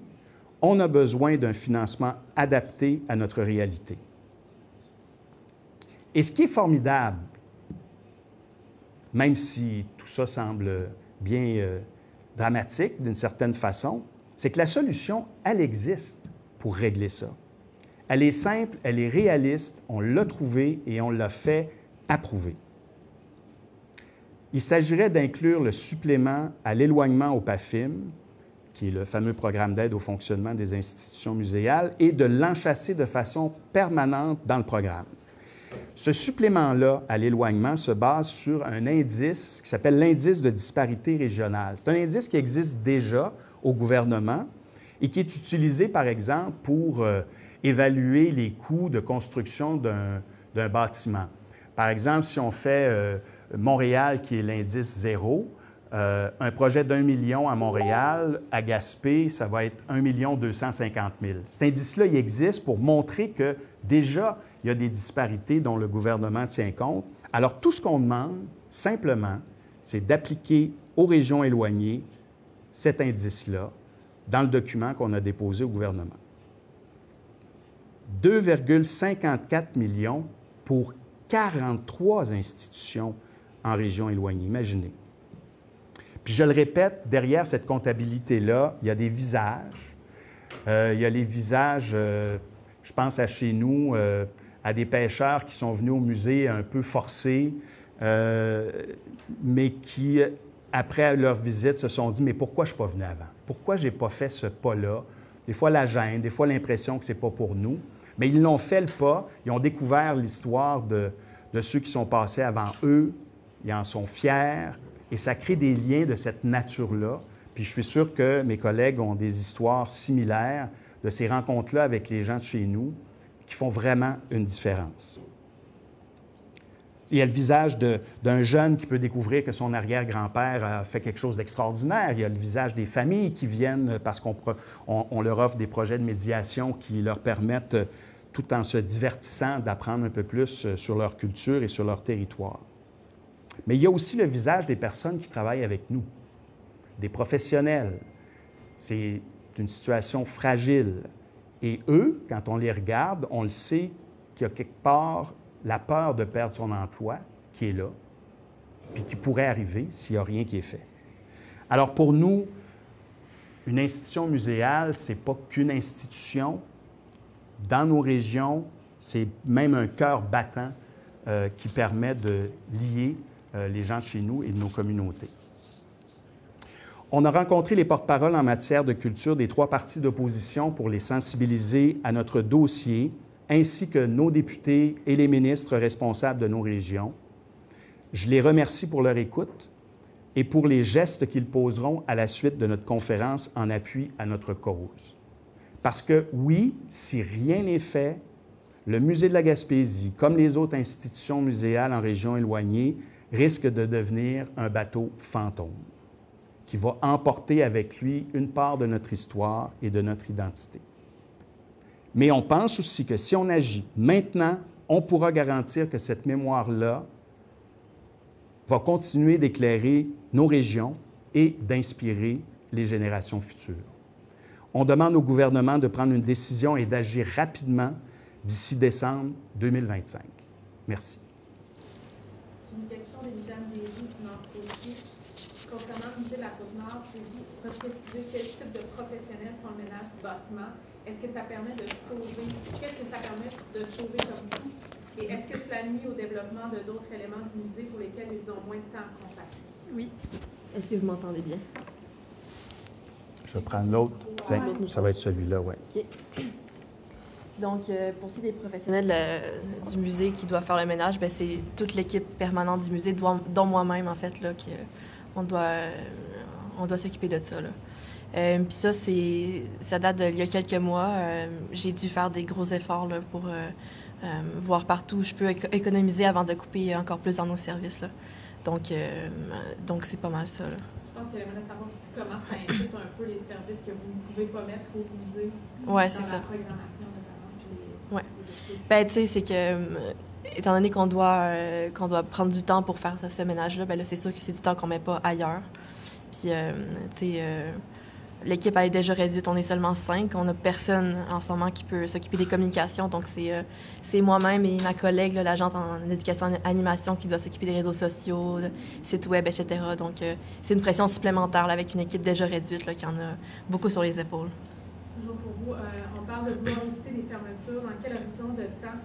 on a besoin d'un financement adapté à notre réalité. Et ce qui est formidable, même si tout ça semble bien dramatique d'une certaine façon, c'est que la solution, elle existe pour régler ça. Elle est simple, elle est réaliste, on l'a trouvée et on l'a fait approuver. Il s'agirait d'inclure le supplément à l'éloignement au PAFIM, qui est le fameux programme d'aide au fonctionnement des institutions muséales, et de l'enchasser de façon permanente dans le programme. Ce supplément-là à l'éloignement se base sur un indice qui s'appelle l'indice de disparité régionale. C'est un indice qui existe déjà au gouvernement et qui est utilisé, par exemple, pour évaluer les coûts de construction d'un bâtiment. Par exemple, si on fait Montréal, qui est l'indice 0, un projet d'1 million à Montréal, à Gaspé, ça va être 1 250 000. Cet indice-là, il existe pour montrer que déjà, il y a des disparités dont le gouvernement tient compte. Alors, tout ce qu'on demande, simplement, c'est d'appliquer aux régions éloignées cet indice-là dans le document qu'on a déposé au gouvernement. 2,54 millions pour 43 institutions en région éloignée. Imaginez. Puis je le répète, derrière cette comptabilité-là, il y a des visages. Il y a les visages, je pense à chez nous, à des pêcheurs qui sont venus au musée un peu forcés, mais qui, après leur visite, se sont dit « Mais pourquoi je ne suis pas venu avant? Pourquoi je n'ai pas fait ce pas-là? » Des fois la gêne, des fois l'impression que ce n'est pas pour nous. Mais ils l'ont fait le pas, ils ont découvert l'histoire de ceux qui sont passés avant eux, ils en sont fiers, et ça crée des liens de cette nature-là. Puis je suis sûr que mes collègues ont des histoires similaires de ces rencontres-là avec les gens de chez nous qui font vraiment une différence. Il y a le visage d'un jeune qui peut découvrir que son arrière-grand-père a fait quelque chose d'extraordinaire. Il y a le visage des familles qui viennent parce qu'on leur offre des projets de médiation qui leur permettent, tout en se divertissant, d'apprendre un peu plus sur leur culture et sur leur territoire. Mais il y a aussi le visage des personnes qui travaillent avec nous, des professionnels. C'est une situation fragile. Et eux, quand on les regarde, on le sait qu'il y a quelque part la peur de perdre son emploi qui est là, puis qui pourrait arriver s'il n'y a rien qui est fait. Alors pour nous, une institution muséale, ce n'est pas qu'une institution. Dans nos régions, c'est même un cœur battant qui permet de lier les gens de chez nous et de nos communautés. On a rencontré les porte-paroles en matière de culture des 3 partis d'opposition pour les sensibiliser à notre dossier, ainsi que nos députés et les ministres responsables de nos régions. Je les remercie pour leur écoute et pour les gestes qu'ils poseront à la suite de notre conférence en appui à notre cause. Parce que oui, si rien n'est fait, le Musée de la Gaspésie, comme les autres institutions muséales en région éloignée, risque de devenir un bateau fantôme qui va emporter avec lui une part de notre histoire et de notre identité. Mais on pense aussi que si on agit maintenant, on pourra garantir que cette mémoire-là va continuer d'éclairer nos régions et d'inspirer les générations futures. On demande au gouvernement de prendre une décision et d'agir rapidement d'ici décembre 2025. Merci. J'ai une question d'Émilie-Jeanne Desroux du Nord-Côté. Concernant le musée de la Côte-Nord, pouvez-vous préciser quel type de professionnels font le ménage du bâtiment? Est-ce que ça permet de sauver? Qu'est-ce que ça permet de sauver comme coût? Et est-ce que cela nuit au développement de d'autres éléments du musée pour lesquels ils ont moins de temps à consacrer? Oui. Est-ce que vous m'entendez bien? Je vais prendre l'autre. Tiens, ça va être celui-là, oui. OK. Donc, pour ce qui est des professionnels du musée qui doivent faire le ménage, bien, c'est toute l'équipe permanente du musée, dont moi-même, en fait, là, on doit s'occuper de ça, là. Puis ça date d'il y a quelques mois. J'ai dû faire des gros efforts là, pour voir partout où je peux économiser avant de couper encore plus dans nos services, là. Donc c'est pas mal ça, là. Je pense qu'elle aimerait savoir aussi comment ça impacte un peu les services que vous ne pouvez pas mettre au musée dans la ça. programmation notamment. Ouais. Ben, tu sais, c'est que, étant donné qu'on doit prendre du temps pour faire ce ménage-là, ben là, c'est sûr que c'est du temps qu'on met pas ailleurs. Puis, tu sais, l'équipe elle est déjà réduite, on est seulement 5. On n'a personne en ce moment qui peut s'occuper des communications. Donc, c'est moi-même et ma collègue, l'agente en éducation et animation, qui doit s'occuper des réseaux sociaux, sites web, etc. Donc, c'est une pression supplémentaire là, avec une équipe déjà réduite là, qui en a beaucoup sur les épaules. Toujours pour vous, on parle de vouloir éviter des fermetures. Dans quel horizon de temps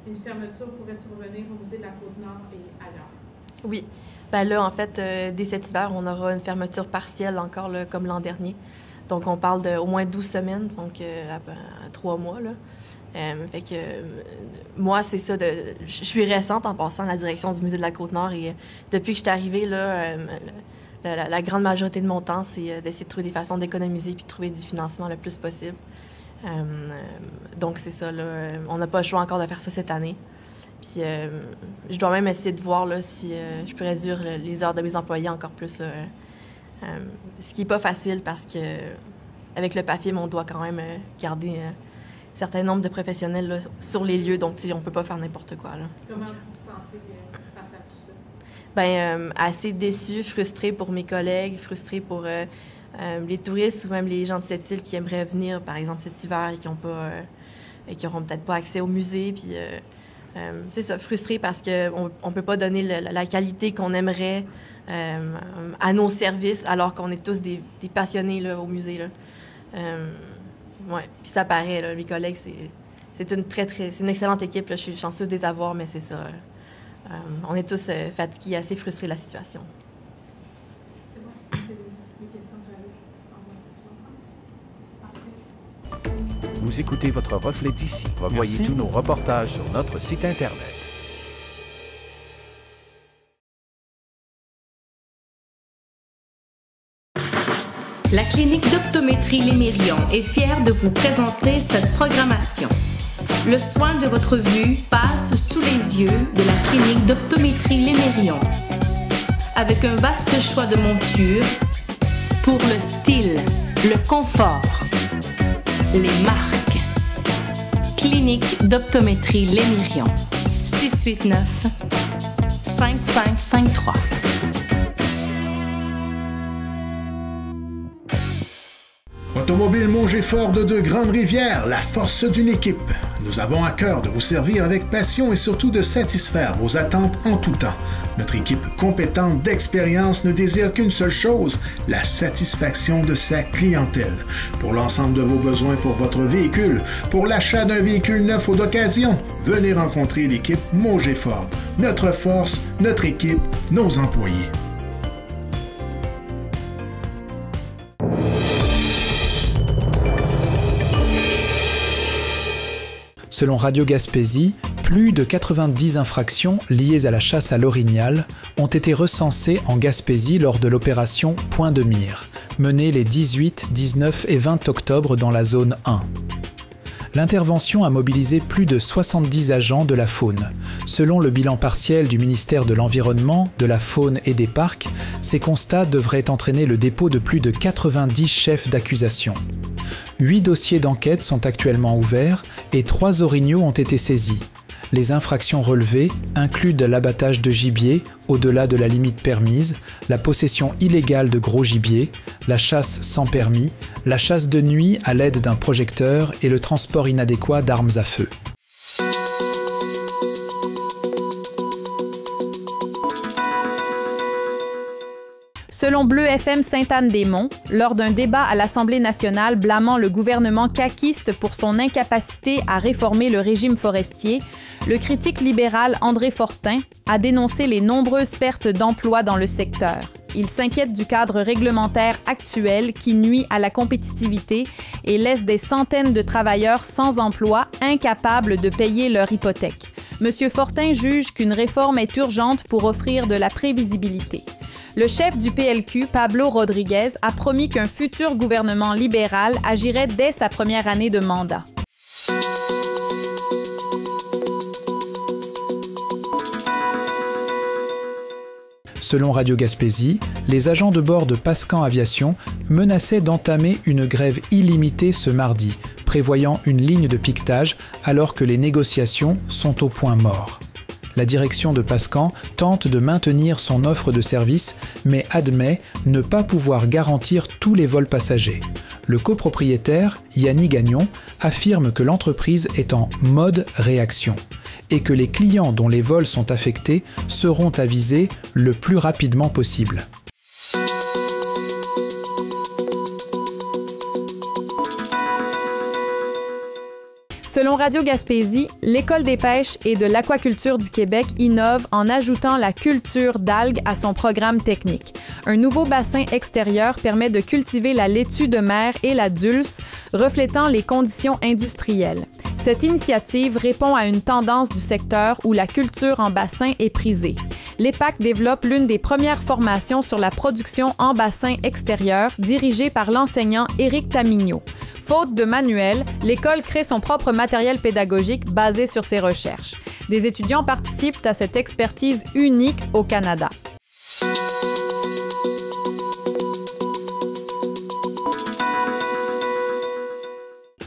une fermeture pourrait survenir au musée de la Côte-Nord et ailleurs? Oui. Bien là, en fait, dès cet hiver, on aura une fermeture partielle encore, là, comme l'an dernier. Donc, on parle d'au moins 12 semaines, donc à 3 mois, là. Fait que moi, c'est ça. Je suis récente en passant à la direction du musée de la Côte-Nord et depuis que je suis arrivée, là, la grande majorité de mon temps, c'est d'essayer de trouver des façons d'économiser puis de trouver du financement le plus possible. Donc, c'est ça, là. On n'a pas le choix encore de faire ça cette année. Puis, je dois même essayer de voir là, si je peux réduire les heures de mes employés encore plus, là. Ce qui n'est pas facile parce que avec le PAFIM, on doit quand même garder un certain nombre de professionnels là, sur les lieux. Donc, on ne peut pas faire n'importe quoi, là. Comment vous vous sentez face à tout ça? Bien, assez déçue, frustrée pour mes collègues, frustrée pour les touristes ou même les gens de cette île qui aimeraient venir, par exemple, cet hiver et qui n'auront peut-être pas accès au musée. Puis, c'est ça, frustrée parce qu'on ne peut pas donner la qualité qu'on aimerait à nos services alors qu'on est tous des passionnés là, au musée, là. Ouais. Puis ça paraît, là, mes collègues, c'est une excellente équipe, là. Je suis chanceuse de les avoir, mais c'est ça. On est tous fatigués, assez frustrés de la situation. C'est bon. C'est les questions que j'avais. Vous écoutez votre reflet d'ici. Revoyez tous nos reportages sur notre site Internet. La clinique d'optométrie Lémérion est fière de vous présenter cette programmation. Le soin de votre vue passe sous les yeux de la clinique d'optométrie Lémérion. Avec un vaste choix de montures pour le style, le confort, les marques. Clinique d'optométrie Lémérion. 689-5553. Automobile Mauger Ford de Grande-Rivière, la force d'une équipe. Nous avons à cœur de vous servir avec passion et surtout de satisfaire vos attentes en tout temps. Notre équipe compétente d'expérience ne désire qu'une seule chose, la satisfaction de sa clientèle. Pour l'ensemble de vos besoins pour votre véhicule, pour l'achat d'un véhicule neuf ou d'occasion, venez rencontrer l'équipe Mauger Ford. Notre force, notre équipe, nos employés. Selon Radio Gaspésie, plus de 90 infractions liées à la chasse à l'orignal ont été recensées en Gaspésie lors de l'opération Point de mire, menée les 18, 19 et 20 octobre dans la zone 1. L'intervention a mobilisé plus de 70 agents de la faune. Selon le bilan partiel du ministère de l'Environnement, de la Faune et des Parcs, ces constats devraient entraîner le dépôt de plus de 90 chefs d'accusation. 8 dossiers d'enquête sont actuellement ouverts et 3 orignaux ont été saisis. Les infractions relevées incluent de l'abattage de gibier au-delà de la limite permise, la possession illégale de gros gibier, la chasse sans permis, la chasse de nuit à l'aide d'un projecteur et le transport inadéquat d'armes à feu. Selon Bleu FM Sainte-Anne-des-Monts, lors d'un débat à l'Assemblée nationale blâmant le gouvernement caquiste pour son incapacité à réformer le régime forestier, le critique libéral André Fortin a dénoncé les nombreuses pertes d'emplois dans le secteur. Il s'inquiète du cadre réglementaire actuel qui nuit à la compétitivité et laisse des centaines de travailleurs sans emploi, incapables de payer leur hypothèque. M. Fortin juge qu'une réforme est urgente pour offrir de la prévisibilité. Le chef du PLQ, Pablo Rodriguez, a promis qu'un futur gouvernement libéral agirait dès sa première année de mandat. Selon Radio Gaspésie, les agents de bord de Pascan Aviation menaçaient d'entamer une grève illimitée ce mardi, prévoyant une ligne de piquetage alors que les négociations sont au point mort. La direction de Pascan tente de maintenir son offre de service, mais admet ne pas pouvoir garantir tous les vols passagers. Le copropriétaire, Yanni Gagnon, affirme que l'entreprise est en mode réaction et que les clients dont les vols sont affectés seront avisés le plus rapidement possible. Selon Radio Gaspésie, l'École des pêches et de l'aquaculture du Québec innove en ajoutant la culture d'algues à son programme technique. Un nouveau bassin extérieur permet de cultiver la laitue de mer et la dulce, reflétant les conditions industrielles. Cette initiative répond à une tendance du secteur où la culture en bassin est prisée. L'EPAC développe l'une des premières formations sur la production en bassin extérieur, dirigée par l'enseignant Éric Tamigno. Faute de manuel, l'école crée son propre matériel pédagogique basé sur ses recherches. Des étudiants participent à cette expertise unique au Canada.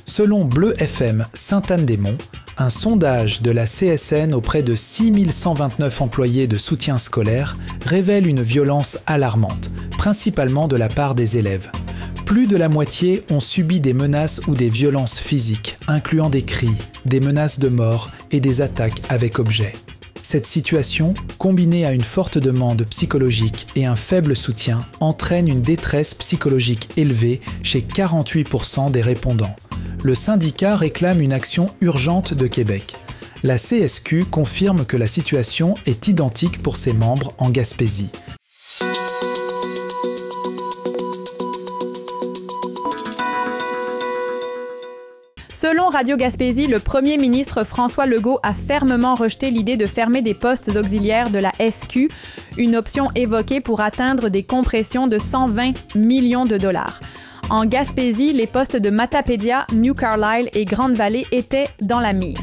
Selon Bleu FM Sainte-Anne-des-Monts, un sondage de la CSN auprès de 6129 employés de soutien scolaire révèle une violence alarmante, principalement de la part des élèves. Plus de la moitié ont subi des menaces ou des violences physiques, incluant des cris, des menaces de mort et des attaques avec objets. Cette situation, combinée à une forte demande psychologique et un faible soutien, entraîne une détresse psychologique élevée chez 48% des répondants. Le syndicat réclame une action urgente de Québec. La CSQ confirme que la situation est identique pour ses membres en Gaspésie. Selon Radio Gaspésie, le premier ministre François Legault a fermement rejeté l'idée de fermer des postes auxiliaires de la SQ, une option évoquée pour atteindre des compressions de 120 millions de dollars. En Gaspésie, les postes de Matapédia, New Carlisle et Grande-Vallée étaient dans la mire.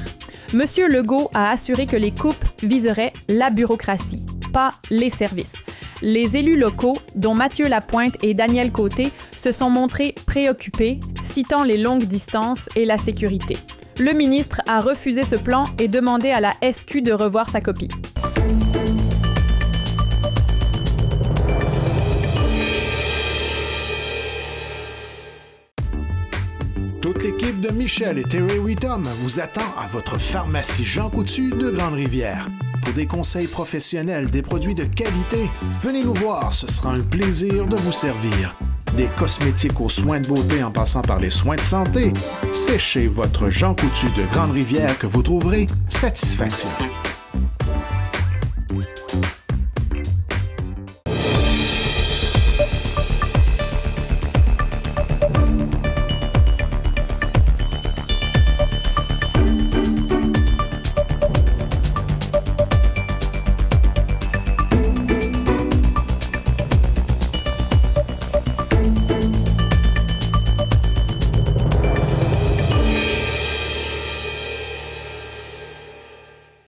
Monsieur Legault a assuré que les coupes viseraient la bureaucratie, pas les services. Les élus locaux, dont Mathieu Lapointe et Daniel Côté, se sont montrés préoccupés, citant les longues distances et la sécurité. Le ministre a refusé ce plan et demandé à la SQ de revoir sa copie. Toute l'équipe de Michel et Terry Wheaton vous attend à votre pharmacie Jean Coutu de Grande-Rivière. Pour des conseils professionnels, des produits de qualité, venez nous voir, ce sera un plaisir de vous servir. Des cosmétiques aux soins de beauté en passant par les soins de santé, c'est chez votre Jean Coutu de Grande-Rivière que vous trouverez satisfaction.